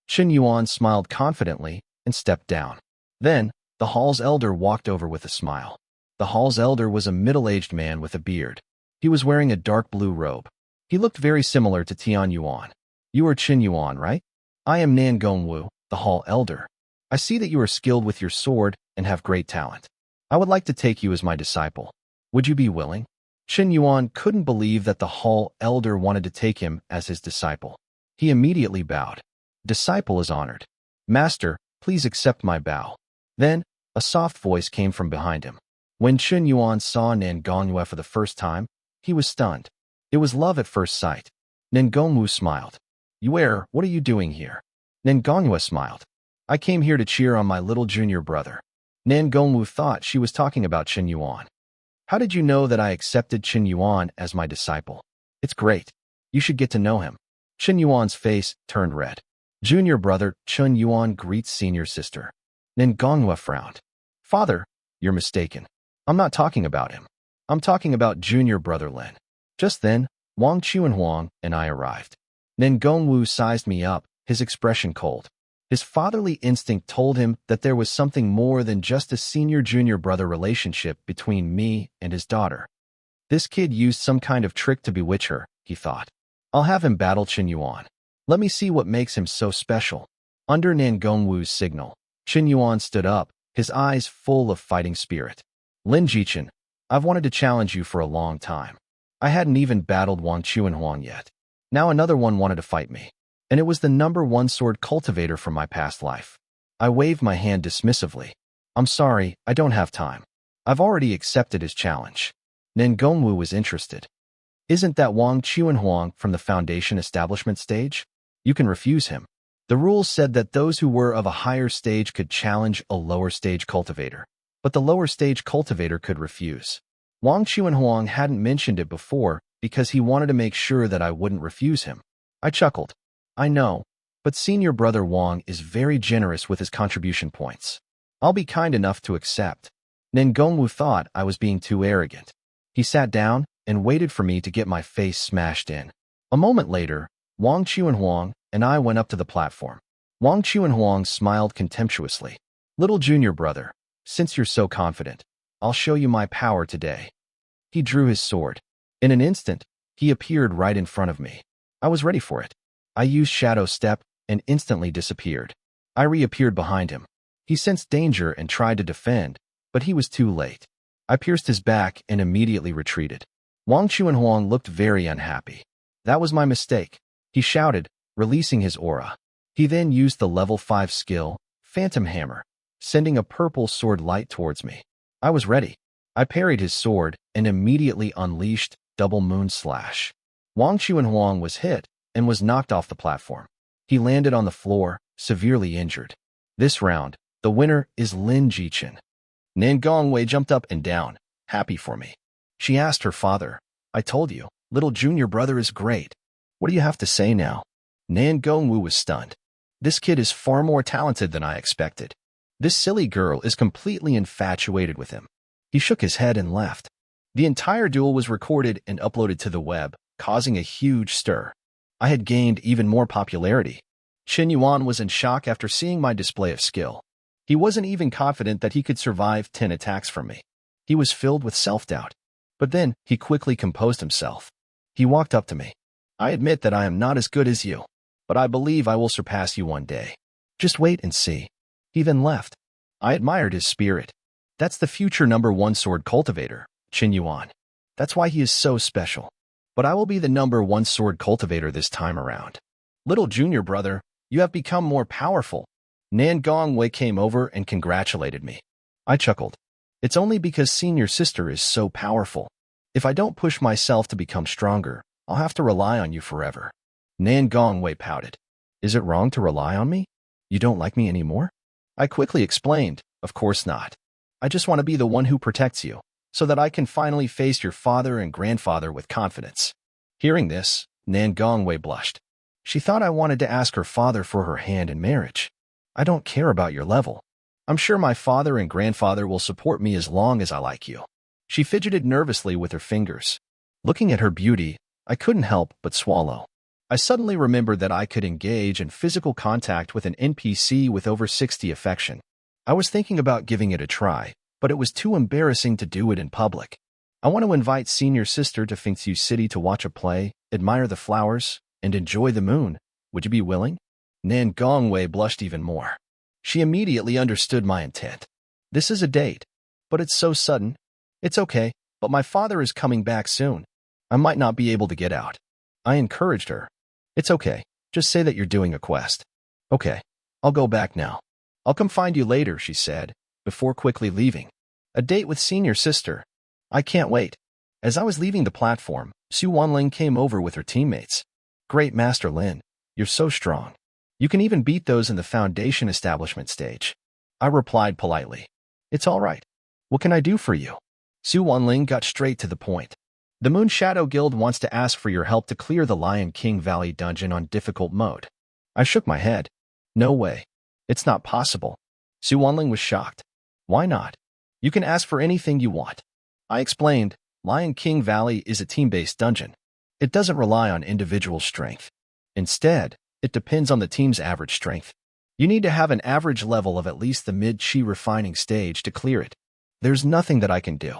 Chen Yuan smiled confidently and stepped down. Then, the hall's elder walked over with a smile. The hall's elder was a middle-aged man with a beard. He was wearing a dark blue robe. He looked very similar to Tian Yuan. You are Chen Yuan, right? I am Nan Gongwu, the hall elder. I see that you are skilled with your sword and have great talent. I would like to take you as my disciple. Would you be willing? Chen Yuan couldn't believe that the hall elder wanted to take him as his disciple. He immediately bowed. Disciple is honored. Master, please accept my bow. Then, a soft voice came from behind him. When Chen Yuan saw Ningongwa for the first time, he was stunned. It was love at first sight. Ningongwu smiled. Yue, what are you doing here? Ningongwa smiled. I came here to cheer on my little junior brother. Ningongwu thought she was talking about Chen Yuan. How did you know that I accepted Chen Yuan as my disciple? It's great. You should get to know him. Chen Yuan's face turned red. Junior brother Chen Yuan greets senior sister. Ningongwa frowned. Father, you're mistaken. I'm not talking about him. I'm talking about junior brother Lin. Just then, Wang Chuanhuang and I arrived. Ningongwu sized me up, his expression cold. His fatherly instinct told him that there was something more than just a senior-junior brother relationship between me and his daughter. This kid used some kind of trick to bewitch her, he thought. I'll have him battle Chen Yuan. Let me see what makes him so special. Under Ningongwu's signal, Chen Yuan stood up, his eyes full of fighting spirit. Lin Jichen, I've wanted to challenge you for a long time. I hadn't even battled Wang Chuanhuang yet. Now another one wanted to fight me. And it was the #1 sword cultivator from my past life. I waved my hand dismissively. I'm sorry, I don't have time. I've already accepted his challenge. Ningongwu was interested. Isn't that Wang Chuanhuang from the Foundation Establishment stage? You can refuse him. The rules said that those who were of a higher stage could challenge a lower stage cultivator, but the lower stage cultivator could refuse. Wang Chuanhuang hadn't mentioned it before because he wanted to make sure that I wouldn't refuse him. I chuckled. I know, but senior brother Wang is very generous with his contribution points. I'll be kind enough to accept. Nen Gongwu thought I was being too arrogant. He sat down and waited for me to get my face smashed in. A moment later, Wang Chuanhuang and I went up to the platform. Wang Chuanhuang smiled contemptuously. Little junior brother, since you're so confident, I'll show you my power today. He drew his sword. In an instant, he appeared right in front of me. I was ready for it. I used Shadow Step and instantly disappeared. I reappeared behind him. He sensed danger and tried to defend, but he was too late. I pierced his back and immediately retreated. Wang Chuanhuang looked very unhappy. That was my mistake, he shouted, releasing his aura. He then used the level 5 skill, Phantom Hammer, sending a purple sword light towards me. I was ready. I parried his sword and immediately unleashed Double Moon Slash. Wang Chuanhuang was hit and was knocked off the platform. He landed on the floor, severely injured. This round, the winner is Lin Jichen. Nan Gongwei jumped up and down, happy for me. She asked her father, I told you, little junior brother is great. What do you have to say now? Nan Gongwu was stunned. This kid is far more talented than I expected. This silly girl is completely infatuated with him. He shook his head and left. The entire duel was recorded and uploaded to the web, causing a huge stir. I had gained even more popularity. Chen Yuan was in shock after seeing my display of skill. He wasn't even confident that he could survive 10 attacks from me. He was filled with self-doubt. But then he quickly composed himself. He walked up to me. I admit that I am not as good as you, but I believe I will surpass you one day. Just wait and see. He then left. I admired his spirit. That's the future #1 sword cultivator, Chen Yuan. That's why he is so special. But I will be the #1 sword cultivator this time around. Little junior brother, you have become more powerful. Nan Gongwei came over and congratulated me. I chuckled. It's only because senior sister is so powerful. If I don't push myself to become stronger, I'll have to rely on you forever. Nan Gongwei pouted. Is it wrong to rely on me? You don't like me anymore? I quickly explained, of course not. I just want to be the one who protects you, so that I can finally face your father and grandfather with confidence. Hearing this, Nan Gongwei blushed. She thought I wanted to ask her father for her hand in marriage. I don't care about your level. I'm sure my father and grandfather will support me as long as I like you. She fidgeted nervously with her fingers. Looking at her beauty, I couldn't help but swallow. I suddenly remembered that I could engage in physical contact with an NPC with over 60 affection. I was thinking about giving it a try, but it was too embarrassing to do it in public. I want to invite senior sister to Fengxiu City to watch a play, admire the flowers, and enjoy the moon. Would you be willing? Nan Gongwei blushed even more. She immediately understood my intent. This is a date, but it's so sudden. It's okay, but my father is coming back soon. I might not be able to get out. I encouraged her. It's okay, just say that you're doing a quest. Okay, I'll go back now. I'll come find you later, she said, before quickly leaving. A date with senior sister. I can't wait. As I was leaving the platform, Su Wanling came over with her teammates. Great Master Lin, you're so strong. You can even beat those in the foundation establishment stage. I replied politely. It's all right. What can I do for you? Su Wanling got straight to the point. The Moon Shadow Guild wants to ask for your help to clear the Lion King Valley dungeon on difficult mode. I shook my head. No way. It's not possible. Su Wanling was shocked. Why not? You can ask for anything you want. I explained, Lion King Valley is a team-based dungeon. It doesn't rely on individual strength. Instead, it depends on the team's average strength. You need to have an average level of at least the mid-chi refining stage to clear it. There's nothing that I can do.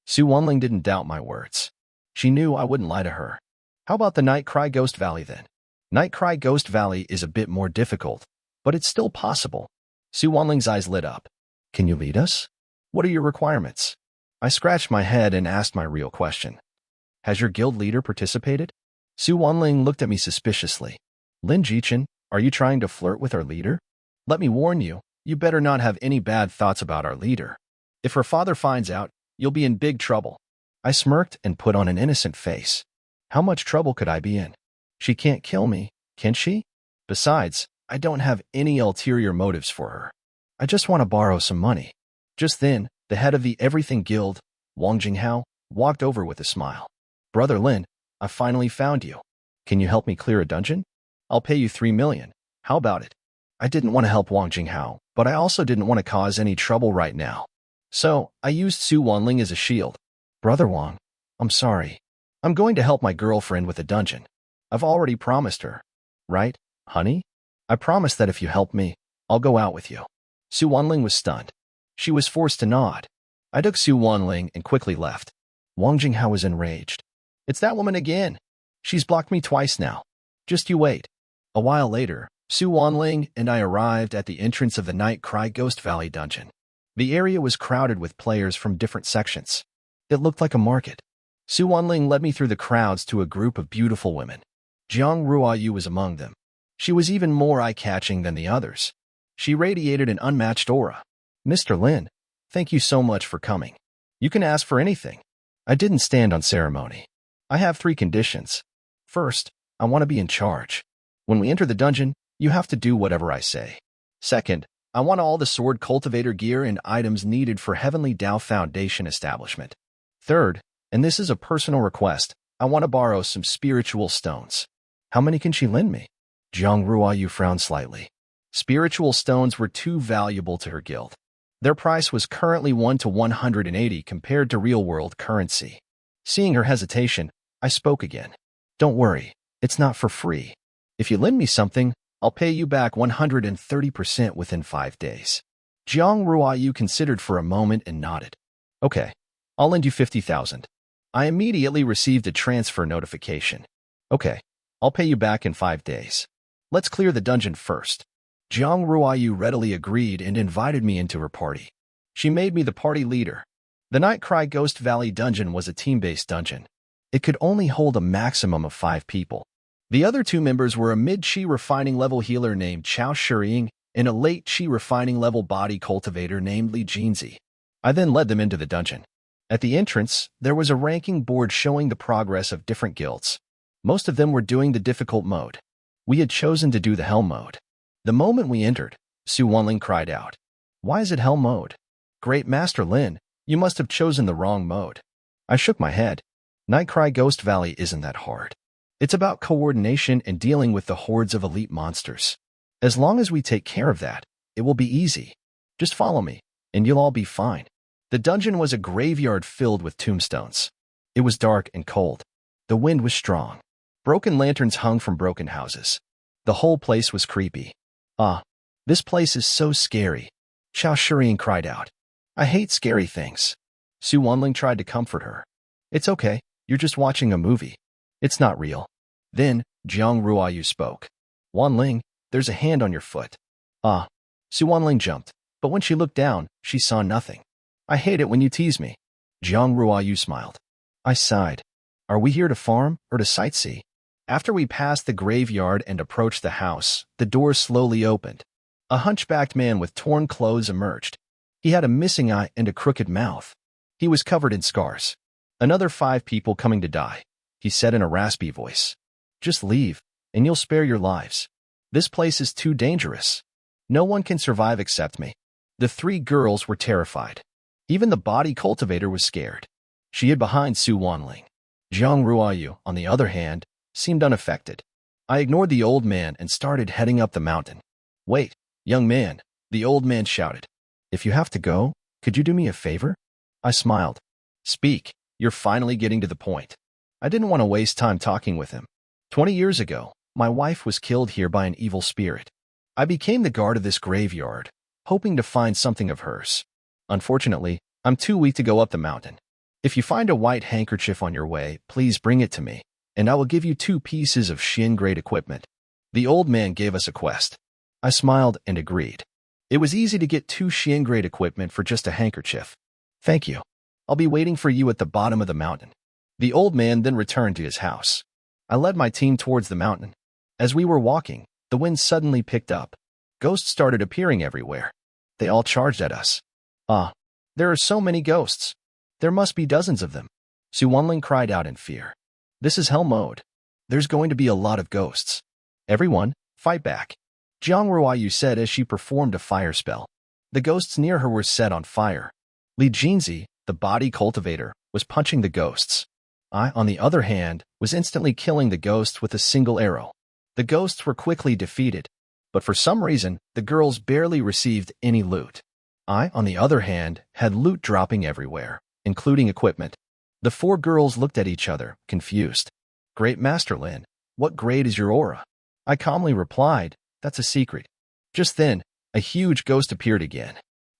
Su Wanling didn't doubt my words. She knew I wouldn't lie to her. How about the Night Cry Ghost Valley then? Night Cry Ghost Valley is a bit more difficult, but it's still possible. Su Wanling's eyes lit up. Can you lead us? What are your requirements? I scratched my head and asked my real question. Has your guild leader participated? Su Wanling looked at me suspiciously. Lin Jichen, are you trying to flirt with our leader? Let me warn you, you better not have any bad thoughts about our leader. If her father finds out, you'll be in big trouble. I smirked and put on an innocent face. How much trouble could I be in? She can't kill me, can she? Besides, I don't have any ulterior motives for her. I just want to borrow some money. Just then, the head of the Everything Guild, Wang Jinghao, walked over with a smile. Brother Lin, I finally found you. Can you help me clear a dungeon? I'll pay you 3 million. How about it? I didn't want to help Wang Jinghao, but I also didn't want to cause any trouble right now. So, I used Su Wanling as a shield. Brother Wang, I'm sorry. I'm going to help my girlfriend with a dungeon. I've already promised her. Right, honey? I promise that if you help me, I'll go out with you. Su Wanling was stunned. She was forced to nod. I took Su Wanling and quickly left. Wang Jinghao was enraged. It's that woman again. She's blocked me twice now. Just you wait. A while later, Su Wanling and I arrived at the entrance of the Night Cry Ghost Valley dungeon. The area was crowded with players from different sections. It looked like a market. Su Wanling led me through the crowds to a group of beautiful women. Jiang Ruoyu was among them. She was even more eye-catching than the others. She radiated an unmatched aura. Mr. Lin, thank you so much for coming. You can ask for anything. I didn't stand on ceremony. I have 3 conditions. First, I want to be in charge. When we enter the dungeon, you have to do whatever I say. Second, I want all the sword cultivator gear and items needed for Heavenly Dao Foundation establishment. Third, and this is a personal request, I want to borrow some spiritual stones. How many can she lend me? Jiang Ruoyu frowned slightly. Spiritual stones were too valuable to her guild. Their price was currently 1 to 180 compared to real-world currency. Seeing her hesitation, I spoke again. Don't worry, it's not for free. If you lend me something, I'll pay you back 130% within 5 days. Jiang Ruoyu considered for a moment and nodded. Okay, I'll lend you 50,000. I immediately received a transfer notification. Okay, I'll pay you back in 5 days. Let's clear the dungeon first. Jiang Ruoyu readily agreed and invited me into her party. She made me the party leader. The Night Cry Ghost Valley dungeon was a team-based dungeon. It could only hold a maximum of 5 people. The other 2 members were a mid-chi refining level healer named Chao Shiying and a late chi refining level body cultivator named Li Jinzi. I then led them into the dungeon. At the entrance, there was a ranking board showing the progress of different guilds. Most of them were doing the difficult mode. We had chosen to do the hell mode. The moment we entered, Su Wanling cried out, "Why is it hell mode? Great Master Lin, you must have chosen the wrong mode." I shook my head. Night Cry Ghost Valley isn't that hard. It's about coordination and dealing with the hordes of elite monsters. As long as we take care of that, it will be easy. Just follow me, and you'll all be fine. The dungeon was a graveyard filled with tombstones. It was dark and cold. The wind was strong. Broken lanterns hung from broken houses. The whole place was creepy. Ah, this place is so scary. Chao Shiying cried out. I hate scary things. Su Wanling tried to comfort her. It's okay, you're just watching a movie. It's not real. Then, Jiang Ruoyu spoke. Wanling, there's a hand on your foot. Ah. Su Wanling jumped, but when she looked down, she saw nothing. I hate it when you tease me. Jiang Ruoyu smiled. I sighed. Are we here to farm or to sightsee? After we passed the graveyard and approached the house, the door slowly opened. A hunchbacked man with torn clothes emerged. He had a missing eye and a crooked mouth. He was covered in scars. Another 5 people coming to die, he said in a raspy voice. Just leave, and you'll spare your lives. This place is too dangerous. No one can survive except me. The 3 girls were terrified. Even the body cultivator was scared. She hid behind Su Wanling. Jiang Ruoyu, on the other hand, seemed unaffected. I ignored the old man and started heading up the mountain. Wait, young man, the old man shouted. If you have to go, could you do me a favor? I smiled. Speak, you're finally getting to the point. I didn't want to waste time talking with him. 20 years ago, my wife was killed here by an evil spirit. I became the guard of this graveyard, hoping to find something of hers. Unfortunately, I'm too weak to go up the mountain. If you find a white handkerchief on your way, please bring it to me, and I will give you 2 pieces of Xin-grade equipment. The old man gave us a quest. I smiled and agreed. It was easy to get 2 Xin-grade equipment for just a handkerchief. Thank you. I'll be waiting for you at the bottom of the mountain. The old man then returned to his house. I led my team towards the mountain. As we were walking, the wind suddenly picked up. Ghosts started appearing everywhere. They all charged at us. Ah, there are so many ghosts. There must be dozens of them. Su Wanling cried out in fear. This is hell mode. There's going to be a lot of ghosts. Everyone, fight back. Jiang Ruoyu said as she performed a fire spell. The ghosts near her were set on fire. Li Jinzi, the body cultivator, was punching the ghosts. I, on the other hand, was instantly killing the ghosts with a single arrow. The ghosts were quickly defeated, but for some reason, the girls barely received any loot. I, on the other hand, had loot dropping everywhere, including equipment. The four girls looked at each other, confused. Great Master Lin, what grade is your aura? I calmly replied, that's a secret. Just then, a huge ghost appeared again.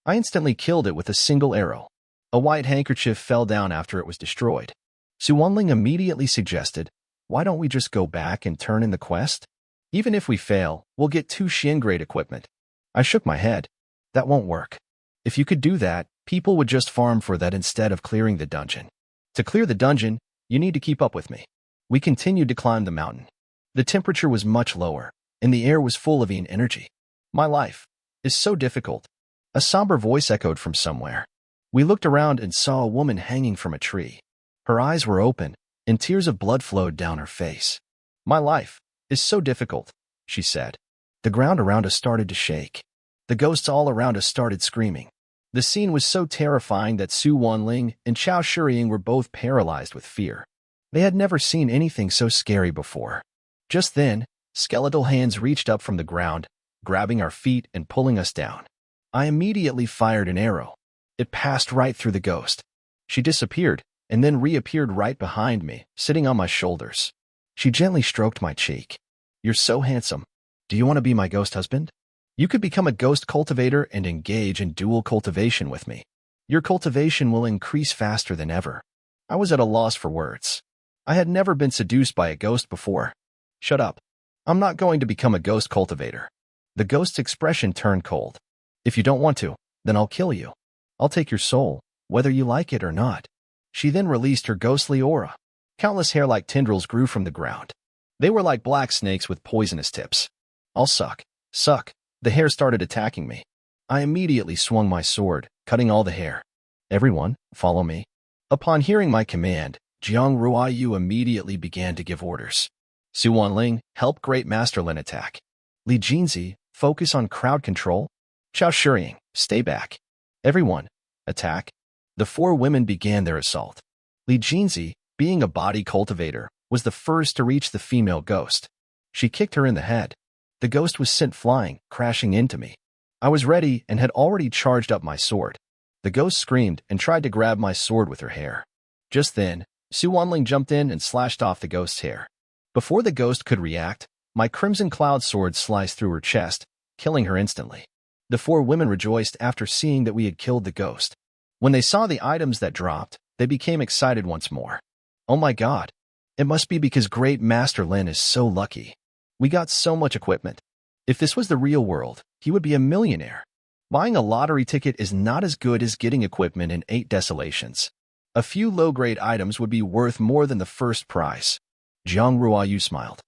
I instantly killed it with a single arrow. A white handkerchief fell down after it was destroyed. Su Wanling immediately suggested, why don't we just go back and turn in the quest? Even if we fail, we'll get 2 Xian-grade equipment. I shook my head. That won't work. If you could do that, people would just farm for that instead of clearing the dungeon. To clear the dungeon, you need to keep up with me. We continued to climb the mountain. The temperature was much lower, and the air was full of energy. My life is so difficult. A somber voice echoed from somewhere. We looked around and saw a woman hanging from a tree. Her eyes were open, and tears of blood flowed down her face. My life is so difficult, she said. The ground around us started to shake. The ghosts all around us started screaming. The scene was so terrifying that Su Wanling and Chao Shiying were both paralyzed with fear. They had never seen anything so scary before. Just then, skeletal hands reached up from the ground, grabbing our feet and pulling us down. I immediately fired an arrow. It passed right through the ghost. She disappeared, and then reappeared right behind me, sitting on my shoulders. She gently stroked my cheek. You're so handsome. Do you want to be my ghost husband? You could become a ghost cultivator and engage in dual cultivation with me. Your cultivation will increase faster than ever. I was at a loss for words. I had never been seduced by a ghost before. Shut up. I'm not going to become a ghost cultivator. The ghost's expression turned cold. If you don't want to, then I'll kill you. I'll take your soul, whether you like it or not. She then released her ghostly aura. Countless hair-like tendrils grew from the ground. They were like black snakes with poisonous tips. I'll suck. Suck. The hair started attacking me. I immediately swung my sword, cutting all the hair. Everyone, follow me. Upon hearing my command, Jiang Ruoyu immediately began to give orders. Su Wanling, help Great Master Lin attack. Li Jinzi, focus on crowd control. Chao Shiying, stay back. Everyone, attack. The four women began their assault. Li Jinzi, being a body cultivator, was the first to reach the female ghost. She kicked her in the head. The ghost was sent flying, crashing into me. I was ready and had already charged up my sword. The ghost screamed and tried to grab my sword with her hair. Just then, Su Wanling jumped in and slashed off the ghost's hair. Before the ghost could react, my crimson cloud sword sliced through her chest, killing her instantly. The four women rejoiced after seeing that we had killed the ghost. When they saw the items that dropped, they became excited once more. Oh my god. It must be because Great Master Lin is so lucky. We got so much equipment. If this was the real world, he would be a millionaire. Buying a lottery ticket is not as good as getting equipment in 8 desolations. A few low-grade items would be worth more than the first prize. Jiang Ruoyu smiled.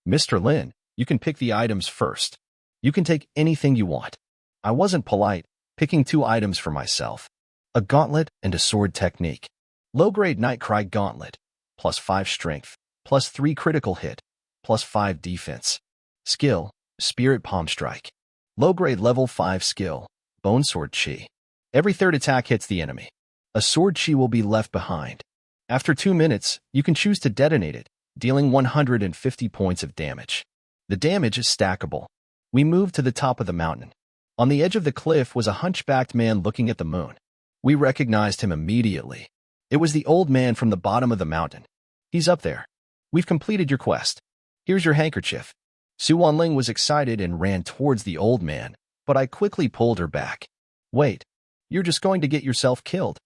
Mr. Lin, you can pick the items first. You can take anything you want. I wasn't polite, picking 2 items for myself. A gauntlet and a sword technique. Low-grade Nightcry Gauntlet, plus 5 strength, plus 3 critical hit, plus 5 defense. Skill, Spirit Palm Strike. Low-grade level 5 skill, Bone Sword Chi. Every third attack hits the enemy. A sword chi will be left behind. After 2 minutes, you can choose to detonate it, dealing 150 points of damage. The damage is stackable. We moved to the top of the mountain. On the edge of the cliff was a hunchbacked man looking at the moon. We recognized him immediately. It was the old man from the bottom of the mountain. He's up there. We've completed your quest. Here's your handkerchief. Su Wanling was excited and ran towards the old man, but I quickly pulled her back. Wait, you're just going to get yourself killed,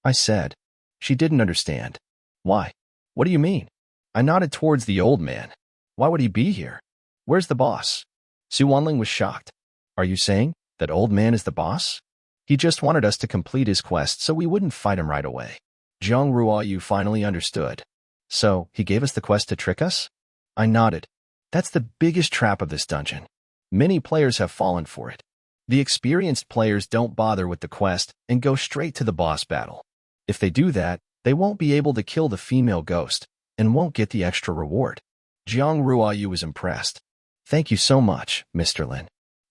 I said. She didn't understand. Why? What do you mean? I nodded towards the old man. Why would he be here? Where's the boss? Su Wanling was shocked. Are you saying that old man is the boss? He just wanted us to complete his quest so we wouldn't fight him right away. Jiang Ruoyu finally understood. So, he gave us the quest to trick us? I nodded. That's the biggest trap of this dungeon. Many players have fallen for it. The experienced players don't bother with the quest and go straight to the boss battle. If they do that, they won't be able to kill the female ghost and won't get the extra reward. Jiang Ruoyu was impressed. Thank you so much, Mr. Lin.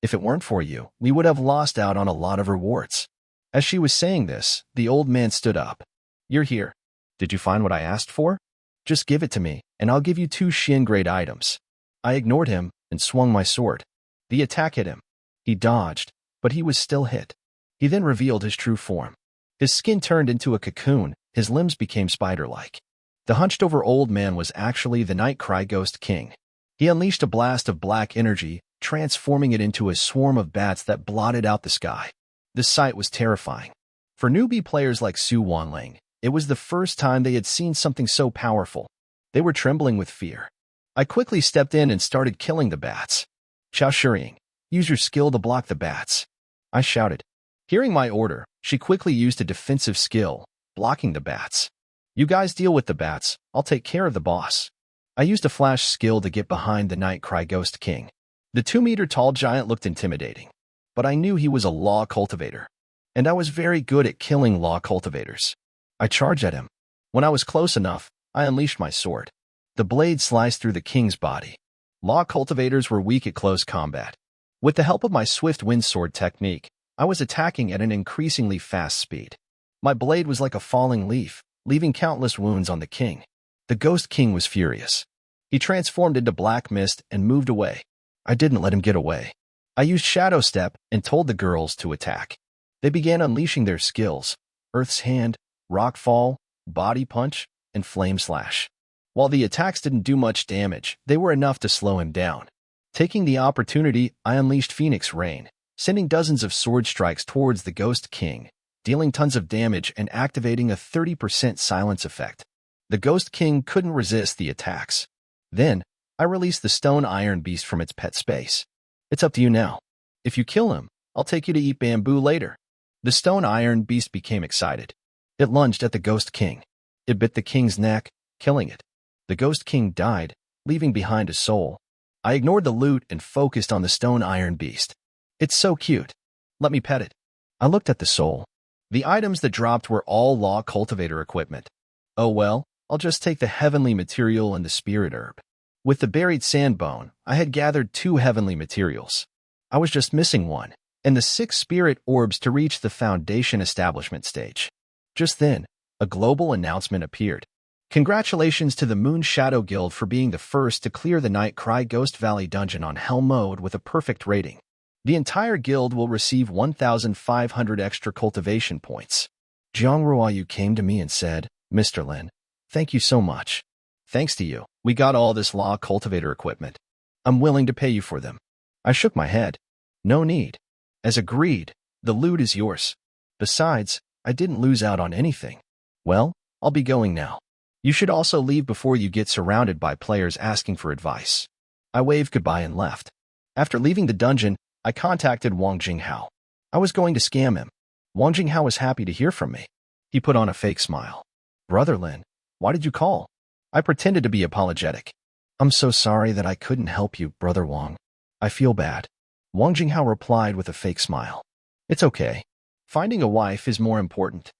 If it weren't for you, we would have lost out on a lot of rewards. As she was saying this, the old man stood up. You're here. Did you find what I asked for? Just give it to me, and I'll give you 2 Shin-grade items. I ignored him and swung my sword. The attack hit him. He dodged, but he was still hit. He then revealed his true form. His skin turned into a cocoon, his limbs became spider-like. The hunched-over old man was actually the Nightcry Ghost King. He unleashed a blast of black energy, transforming it into a swarm of bats that blotted out the sky. The sight was terrifying. For newbie players like Su Wanling, it was the first time they had seen something so powerful. They were trembling with fear. I quickly stepped in and started killing the bats. Xiao Shiying, use your skill to block the bats. I shouted. Hearing my order, she quickly used a defensive skill, blocking the bats. You guys deal with the bats, I'll take care of the boss. I used a flash skill to get behind the Nightcry Ghost King. The 2-meter-tall giant looked intimidating, but I knew he was a law cultivator, and I was very good at killing law cultivators. I charged at him. When I was close enough, I unleashed my sword. The blade sliced through the king's body. Law cultivators were weak at close combat. With the help of my swift wind sword technique, I was attacking at an increasingly fast speed. My blade was like a falling leaf, leaving countless wounds on the king. The Ghost King was furious. He transformed into black mist and moved away. I didn't let him get away. I used Shadow Step and told the girls to attack. They began unleashing their skills: Earth's Hand, Rock Fall, Body Punch, and Flame Slash. While the attacks didn't do much damage, they were enough to slow him down. Taking the opportunity, I unleashed Phoenix Rain, sending dozens of sword strikes towards the Ghost King, dealing tons of damage and activating a 30% silence effect. The Ghost King couldn't resist the attacks. Then, I released the Stone Iron Beast from its pet space. It's up to you now. If you kill him, I'll take you to eat bamboo later. The Stone Iron Beast became excited. It lunged at the Ghost King. It bit the king's neck, killing it. The Ghost King died, leaving behind a soul. I ignored the loot and focused on the Stone Iron Beast. It's so cute. Let me pet it. I looked at the soul. The items that dropped were all law cultivator equipment. Oh well, I'll just take the heavenly material and the spirit herb. With the buried sand bone, I had gathered 2 heavenly materials. I was just missing one, and the 6 spirit orbs to reach the foundation establishment stage. Just then, a global announcement appeared. Congratulations to the Moon Shadow Guild for being the first to clear the Nightcry Ghost Valley dungeon on Hell mode with a perfect rating. The entire guild will receive 1,500 extra cultivation points. Jiang Ruoyu came to me and said, Mr. Lin, thank you so much. Thanks to you, we got all this law cultivator equipment. I'm willing to pay you for them. I shook my head. No need. As agreed, the loot is yours. Besides, I didn't lose out on anything. Well, I'll be going now. You should also leave before you get surrounded by players asking for advice. I waved goodbye and left. After leaving the dungeon, I contacted Wang Jinghao. I was going to scam him. Wang Jinghao was happy to hear from me. He put on a fake smile. Brother Lin, why did you call? I pretended to be apologetic. I'm so sorry that I couldn't help you, Brother Wang. I feel bad. Wang Jinghao replied with a fake smile. It's okay. Finding a wife is more important.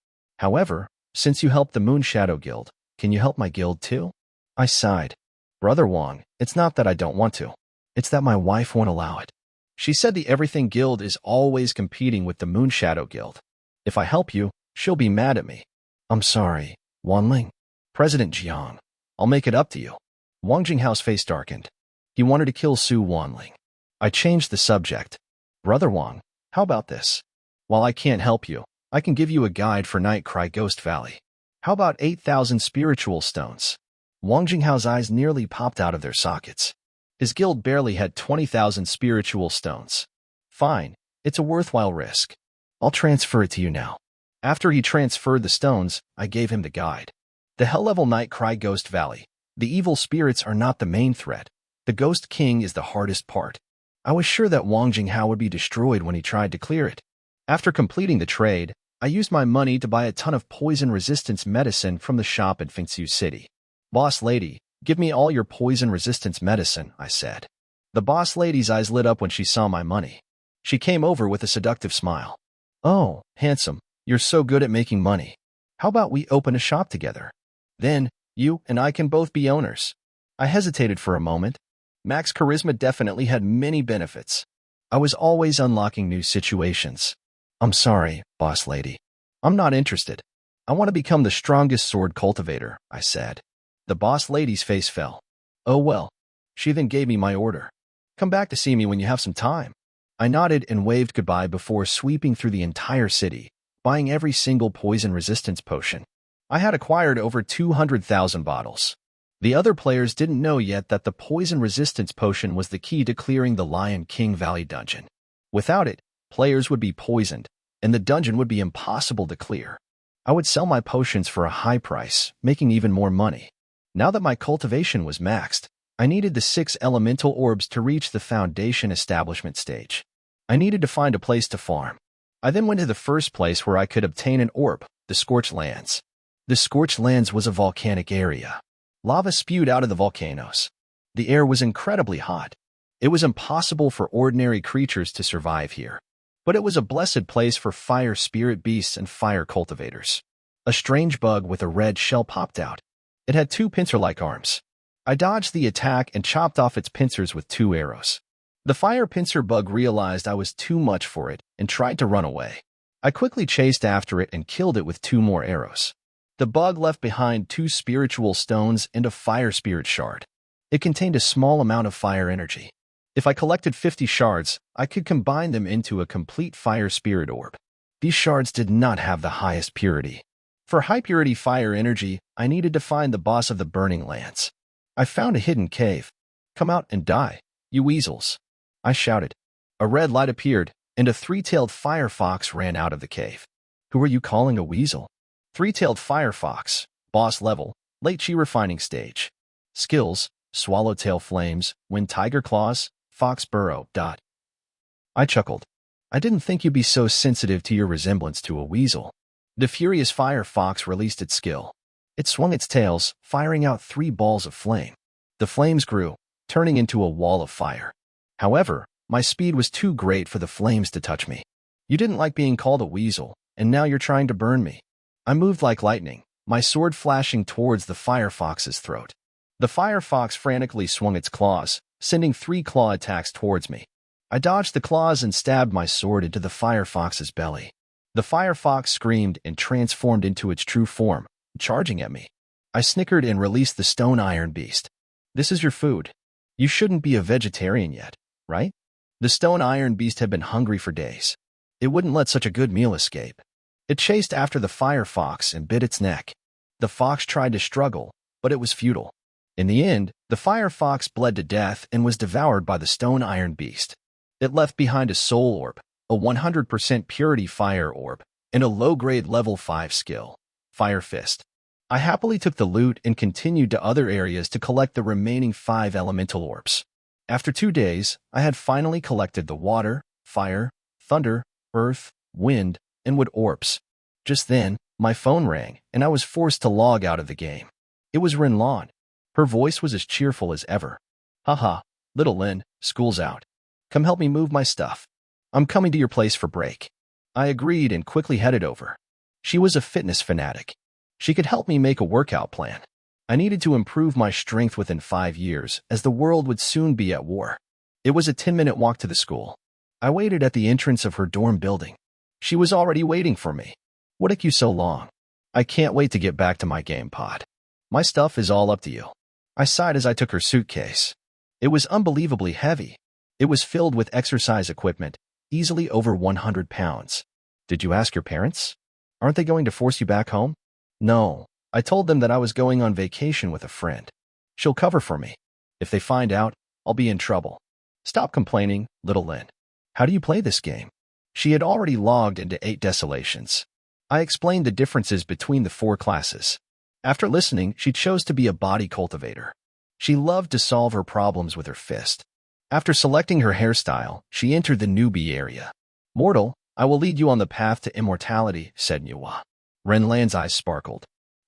However, since you helped the Moon Shadow Guild, can you help my guild too? I sighed. Brother Wang, it's not that I don't want to. It's that my wife won't allow it. She said the Everything Guild is always competing with the Moon Shadow Guild. If I help you, she'll be mad at me. I'm sorry, Wanling. President Jiang, I'll make it up to you. Wang Jinghao's face darkened. He wanted to kill Su Wanling. I changed the subject. Brother Wang, how about this? While I can't help you, I can give you a guide for Nightcry Ghost Valley. How about 8,000 spiritual stones? Wang Jinghao's eyes nearly popped out of their sockets. His guild barely had 20,000 spiritual stones. Fine, it's a worthwhile risk. I'll transfer it to you now. After he transferred the stones, I gave him the guide. The Hell-level Nightcry Ghost Valley. The evil spirits are not the main threat. The Ghost King is the hardest part. I was sure that Wang Jinghao would be destroyed when he tried to clear it. After completing the trade, I used my money to buy a ton of poison resistance medicine from the shop in Fengxiu City. Boss lady, give me all your poison resistance medicine, I said. The boss lady's eyes lit up when she saw my money. She came over with a seductive smile. Oh, handsome, you're so good at making money. How about we open a shop together? Then, you and I can both be owners. I hesitated for a moment. Max Charisma definitely had many benefits. I was always unlocking new situations. I'm sorry, boss lady. I'm not interested. I want to become the strongest sword cultivator, I said. The boss lady's face fell. Oh well. She then gave me my order. Come back to see me when you have some time. I nodded and waved goodbye before sweeping through the entire city, buying every single poison resistance potion. I had acquired over 200,000 bottles. The other players didn't know yet that the poison resistance potion was the key to clearing the Lion King Valley dungeon. Without it, players would be poisoned, and the dungeon would be impossible to clear. I would sell my potions for a high price, making even more money. Now that my cultivation was maxed, I needed the 6 elemental orbs to reach the foundation establishment stage. I needed to find a place to farm. I then went to the first place where I could obtain an orb, the Scorched Lands. The Scorched Lands was a volcanic area. Lava spewed out of the volcanoes. The air was incredibly hot. It was impossible for ordinary creatures to survive here. But it was a blessed place for fire spirit beasts and fire cultivators. A strange bug with a red shell popped out. It had 2 pincer-like arms. I dodged the attack and chopped off its pincers with 2 arrows. The fire pincer bug realized I was too much for it and tried to run away. I quickly chased after it and killed it with 2 more arrows. The bug left behind 2 spiritual stones and a fire spirit shard. It contained a small amount of fire energy. If I collected 50 shards, I could combine them into a complete fire spirit orb. These shards did not have the highest purity. For high purity fire energy, I needed to find the boss of the Burning Lands. I found a hidden cave. Come out and die, you weasels, I shouted. A red light appeared, and a 3-tailed fire fox ran out of the cave. Who are you calling a weasel? 3-tailed fire fox, boss level, late chi refining stage. Skills, swallowtail flames, wind tiger claws, fox burrow. I chuckled. I didn't think you'd be so sensitive to your resemblance to a weasel. The furious fire fox released its skill. It swung its tails, firing out 3 balls of flame. The flames grew, turning into a wall of fire. However, my speed was too great for the flames to touch me. You didn't like being called a weasel, and now you're trying to burn me. I moved like lightning, my sword flashing towards the fire fox's throat. The fire fox frantically swung its claws, sending 3 claw attacks towards me. I dodged the claws and stabbed my sword into the fire fox's belly. The fire fox screamed and transformed into its true form, charging at me. I snickered and released the stone iron beast. This is your food. You shouldn't be a vegetarian yet, right? The stone iron beast had been hungry for days. It wouldn't let such a good meal escape. It chased after the fire fox and bit its neck. The fox tried to struggle, but it was futile. In the end, the fire fox bled to death and was devoured by the stone iron beast. It left behind a soul orb, a 100% purity fire orb, and a low-grade level 5 skill, Fire Fist. I happily took the loot and continued to other areas to collect the remaining 5 elemental orbs. After 2 days, I had finally collected the water, fire, thunder, earth, wind, and wood orbs. Just then, my phone rang, and I was forced to log out of the game. It was Renlan. Her voice was as cheerful as ever. Haha, little Lin, school's out. Come help me move my stuff. I'm coming to your place for break. I agreed and quickly headed over. She was a fitness fanatic. She could help me make a workout plan. I needed to improve my strength within 5 years, as the world would soon be at war. It was a 10-minute walk to the school. I waited at the entrance of her dorm building. She was already waiting for me. What took you so long? I can't wait to get back to my game pod. My stuff is all up to you. I sighed as I took her suitcase. It was unbelievably heavy. It was filled with exercise equipment, easily over 100 pounds. Did you ask your parents? Aren't they going to force you back home? No, I told them that I was going on vacation with a friend. She'll cover for me. If they find out, I'll be in trouble. Stop complaining, little Lin. How do you play this game? She had already logged into 8 desolations. I explained the differences between the 4 classes. After listening, she chose to be a body cultivator. She loved to solve her problems with her fist. After selecting her hairstyle, she entered the newbie area. Mortal, I will lead you on the path to immortality, said Nuwa. Renlan's eyes sparkled.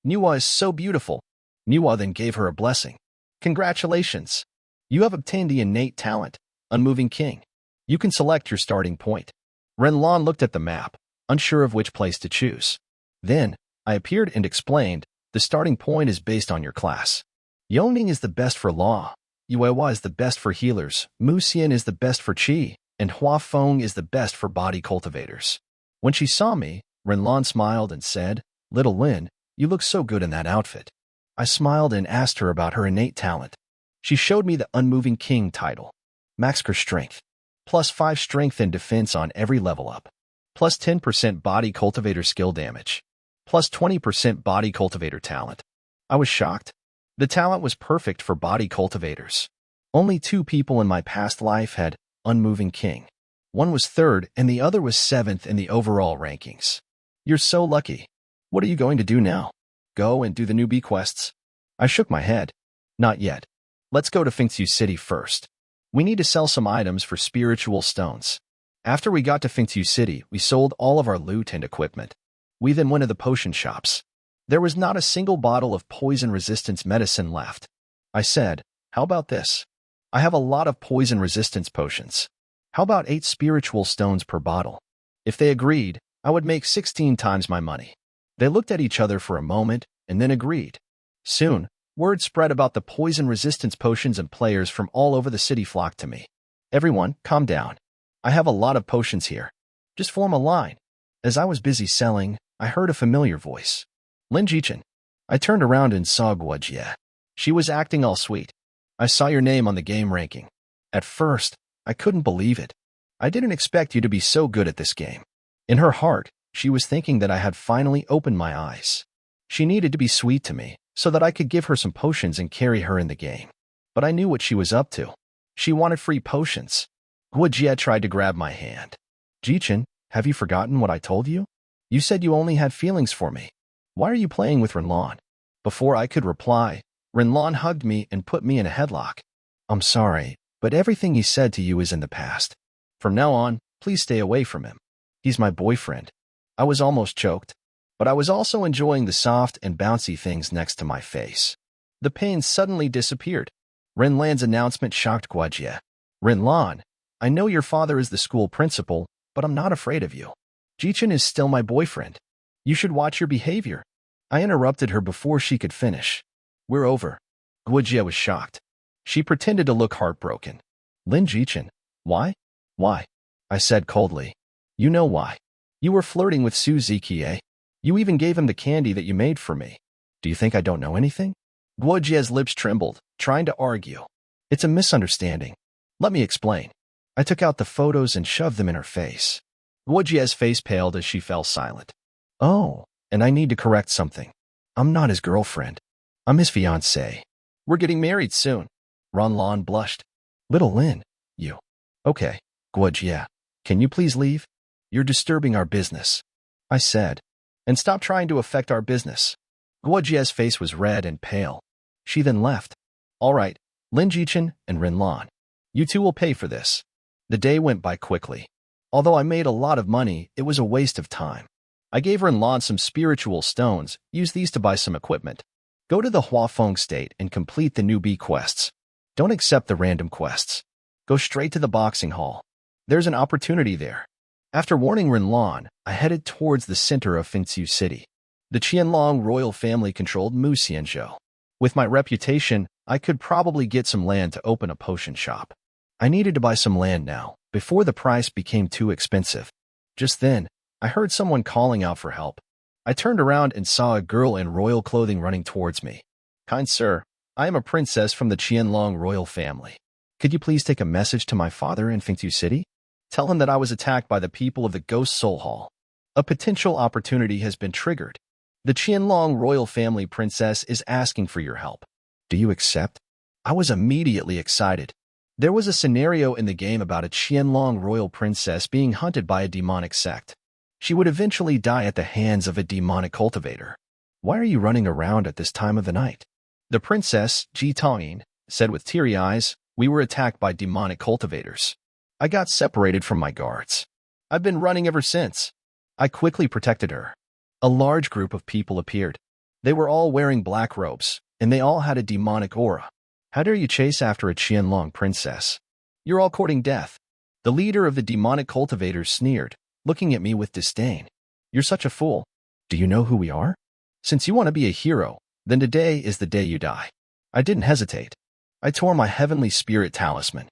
Nuwa is so beautiful. Nuwa then gave her a blessing. Congratulations. You have obtained the innate talent, Unmoving King. You can select your starting point. Renlan looked at the map, unsure of which place to choose. Then, I appeared and explained, the starting point is based on your class. Yoning is the best for law. Yuewa is the best for healers. Musian is the best for chi. and Hua Feng is the best for body cultivators. When she saw me, Renlan smiled and said, "Little Lin, you look so good in that outfit." I smiled and asked her about her innate talent. She showed me the Unmoving King title. Max her strength. +5 strength and defense on every level up. +10% body cultivator skill damage. +20% body cultivator talent. I was shocked. The talent was perfect for body cultivators. Only 2 people in my past life had Unmoving King. One was 3rd and the other was 7th in the overall rankings. You're so lucky. What are you going to do now? Go and do the newbie quests? I shook my head. Not yet. Let's go to Fengtu City first. We need to sell some items for spiritual stones. After we got to Fengtu City, we sold all of our loot and equipment. We then went to the potion shops. There was not a single bottle of poison resistance medicine left. I said, "How about this? I have a lot of poison resistance potions. How about 8 spiritual stones per bottle?" If they agreed, I would make 16 times my money. They looked at each other for a moment and then agreed. Soon, word spread about the poison resistance potions and players from all over the city flocked to me. "Everyone, calm down. I have a lot of potions here. Just form a line." As I was busy selling, I heard a familiar voice. "Lin Jichin." I turned around and saw Guojie. She was acting all sweet. "I saw your name on the game ranking. At first, I couldn't believe it. I didn't expect you to be so good at this game." In her heart, she was thinking that I had finally opened my eyes. She needed to be sweet to me, so that I could give her some potions and carry her in the game. But I knew what she was up to. She wanted free potions. Guojie tried to grab my hand. "Jichin, have you forgotten what I told you? You said you only had feelings for me. Why are you playing with Renlan?" Before I could reply, Renlan hugged me and put me in a headlock. "I'm sorry, but everything he said to you is in the past. From now on, please stay away from him. He's my boyfriend." I was almost choked, but I was also enjoying the soft and bouncy things next to my face. The pain suddenly disappeared. Renlan's announcement shocked Guojie. "Renlan, I know your father is the school principal, but I'm not afraid of you. Jichin is still my boyfriend. You should watch your behavior." I interrupted her before she could finish. "We're over." Guojie was shocked. She pretended to look heartbroken. "Lin Jichin, why?" "Why?" I said coldly. "You know why. You were flirting with Su Zikie. You even gave him the candy that you made for me. Do you think I don't know anything?" Guojie's lips trembled, trying to argue. "It's a misunderstanding. Let me explain." I took out the photos and shoved them in her face. Guojie's face paled as she fell silent. "Oh, and I need to correct something. I'm not his girlfriend. I'm his fiancée. We're getting married soon." Renlan blushed. "Little Lin, you." "Okay, Guojie, can you please leave? You're disturbing our business," I said. "And stop trying to affect our business." Guojie's face was red and pale. She then left. "All right, Lin Jichin and Renlan. You two will pay for this." The day went by quickly. Although I made a lot of money, it was a waste of time. I gave Renlan some spiritual stones, used these to buy some equipment. Go to the Huafeng state and complete the newbie quests. Don't accept the random quests. Go straight to the boxing hall. There's an opportunity there. After warning Renlan, I headed towards the center of Fengtu City. The Qianlong royal family controlled Muxianzhou. With my reputation, I could probably get some land to open a potion shop. I needed to buy some land now, before the price became too expensive. Just then, I heard someone calling out for help. I turned around and saw a girl in royal clothing running towards me. "Kind sir, I am a princess from the Qianlong royal family. Could you please take a message to my father in Fengtu City? Tell him that I was attacked by the people of the Ghost Soul Hall. A potential opportunity has been triggered. The Qianlong royal family princess is asking for your help. Do you accept?" I was immediately excited. There was a scenario in the game about a Qianlong royal princess being hunted by a demonic sect. She would eventually die at the hands of a demonic cultivator. "Why are you running around at this time of the night?" The princess, Ji Tongyin, said with teary eyes. "We were attacked by demonic cultivators. I got separated from my guards. I've been running ever since." I quickly protected her. A large group of people appeared. They were all wearing black robes, and they all had a demonic aura. "How dare you chase after a Qianlong princess? You're all courting death." The leader of the demonic cultivators sneered, looking at me with disdain. "You're such a fool. Do you know who we are? Since you want to be a hero, then today is the day you die." I didn't hesitate. I tore my heavenly spirit talisman.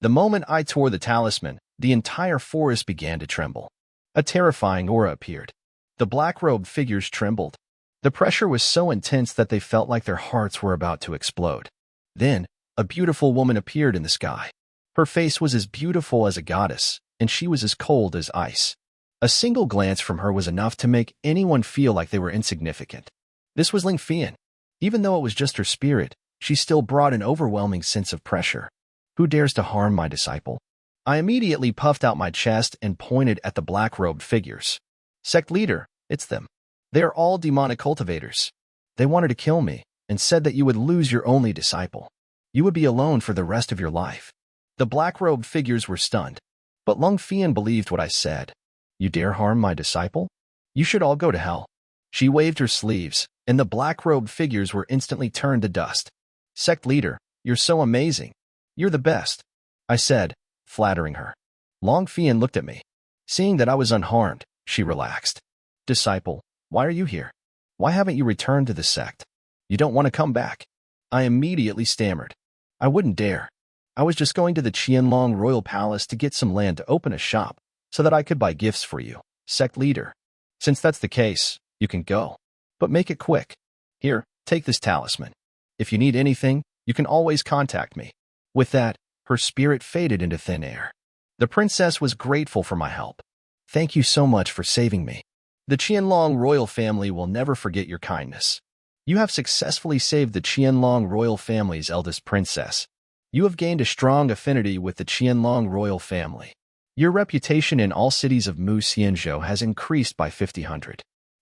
The moment I tore the talisman, the entire forest began to tremble. A terrifying aura appeared. The black-robed figures trembled. The pressure was so intense that they felt like their hearts were about to explode. Then, a beautiful woman appeared in the sky. Her face was as beautiful as a goddess, and she was as cold as ice. A single glance from her was enough to make anyone feel like they were insignificant. This was Ling Fian. Even though it was just her spirit, she still brought an overwhelming sense of pressure. Who dares to harm my disciple? I immediately puffed out my chest and pointed at the black-robed figures. Sect leader, it's them. They are all demonic cultivators. They wanted to kill me and said that you would lose your only disciple. You would be alone for the rest of your life. The black-robed figures were stunned, but Lung Fian believed what I said. You dare harm my disciple? You should all go to hell. She waved her sleeves, and the black-robed figures were instantly turned to dust. Sect leader, you're so amazing. You're the best, I said, flattering her. Long Fian looked at me. Seeing that I was unharmed, she relaxed. Disciple, why are you here? Why haven't you returned to the sect? You don't want to come back? I immediately stammered. I wouldn't dare. I was just going to the Qianlong Royal Palace to get some land to open a shop so that I could buy gifts for you, sect leader. Since that's the case, you can go. But make it quick. Here, take this talisman. If you need anything, you can always contact me. With that, her spirit faded into thin air. The princess was grateful for my help. Thank you so much for saving me. The Qianlong royal family will never forget your kindness. You have successfully saved the Qianlong royal family's eldest princess. You have gained a strong affinity with the Qianlong royal family. Your reputation in all cities of Mu Xianzhou has increased by 50.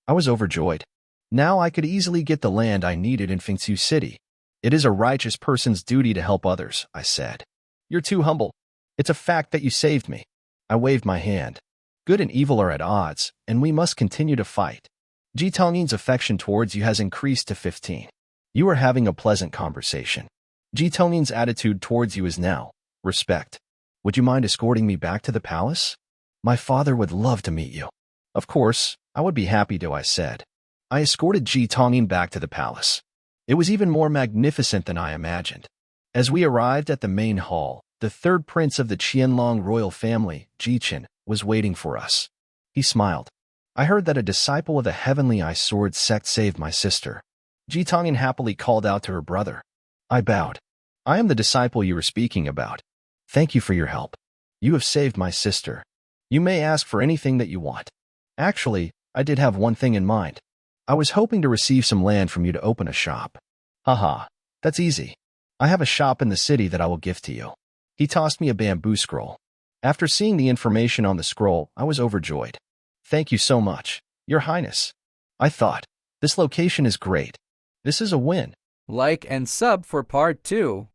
I was overjoyed. Now I could easily get the land I needed in Fengsu City. It is a righteous person's duty to help others, I said. You're too humble. It's a fact that you saved me. I waved my hand. Good and evil are at odds, and we must continue to fight. Ji Tongyin's affection towards you has increased to 15. You are having a pleasant conversation. Ji Tongyin's attitude towards you is now respect. Would you mind escorting me back to the palace? My father would love to meet you. Of course, I would be happy to, I said. I escorted Ji Tongyin back to the palace. It was even more magnificent than I imagined. As we arrived at the main hall, the third prince of the Qianlong royal family, Jichen, was waiting for us. He smiled. I heard that a disciple of the Heavenly Eye Sword sect saved my sister. Ji Tongyin happily called out to her brother. I bowed. I am the disciple you were speaking about. Thank you for your help. You have saved my sister. You may ask for anything that you want. Actually, I did have one thing in mind. I was hoping to receive some land from you to open a shop. Haha, that's easy. I have a shop in the city that I will gift to you. He tossed me a bamboo scroll. After seeing the information on the scroll, I was overjoyed. Thank you so much, Your Highness. I thought, this location is great. This is a win. Like and sub for part 2.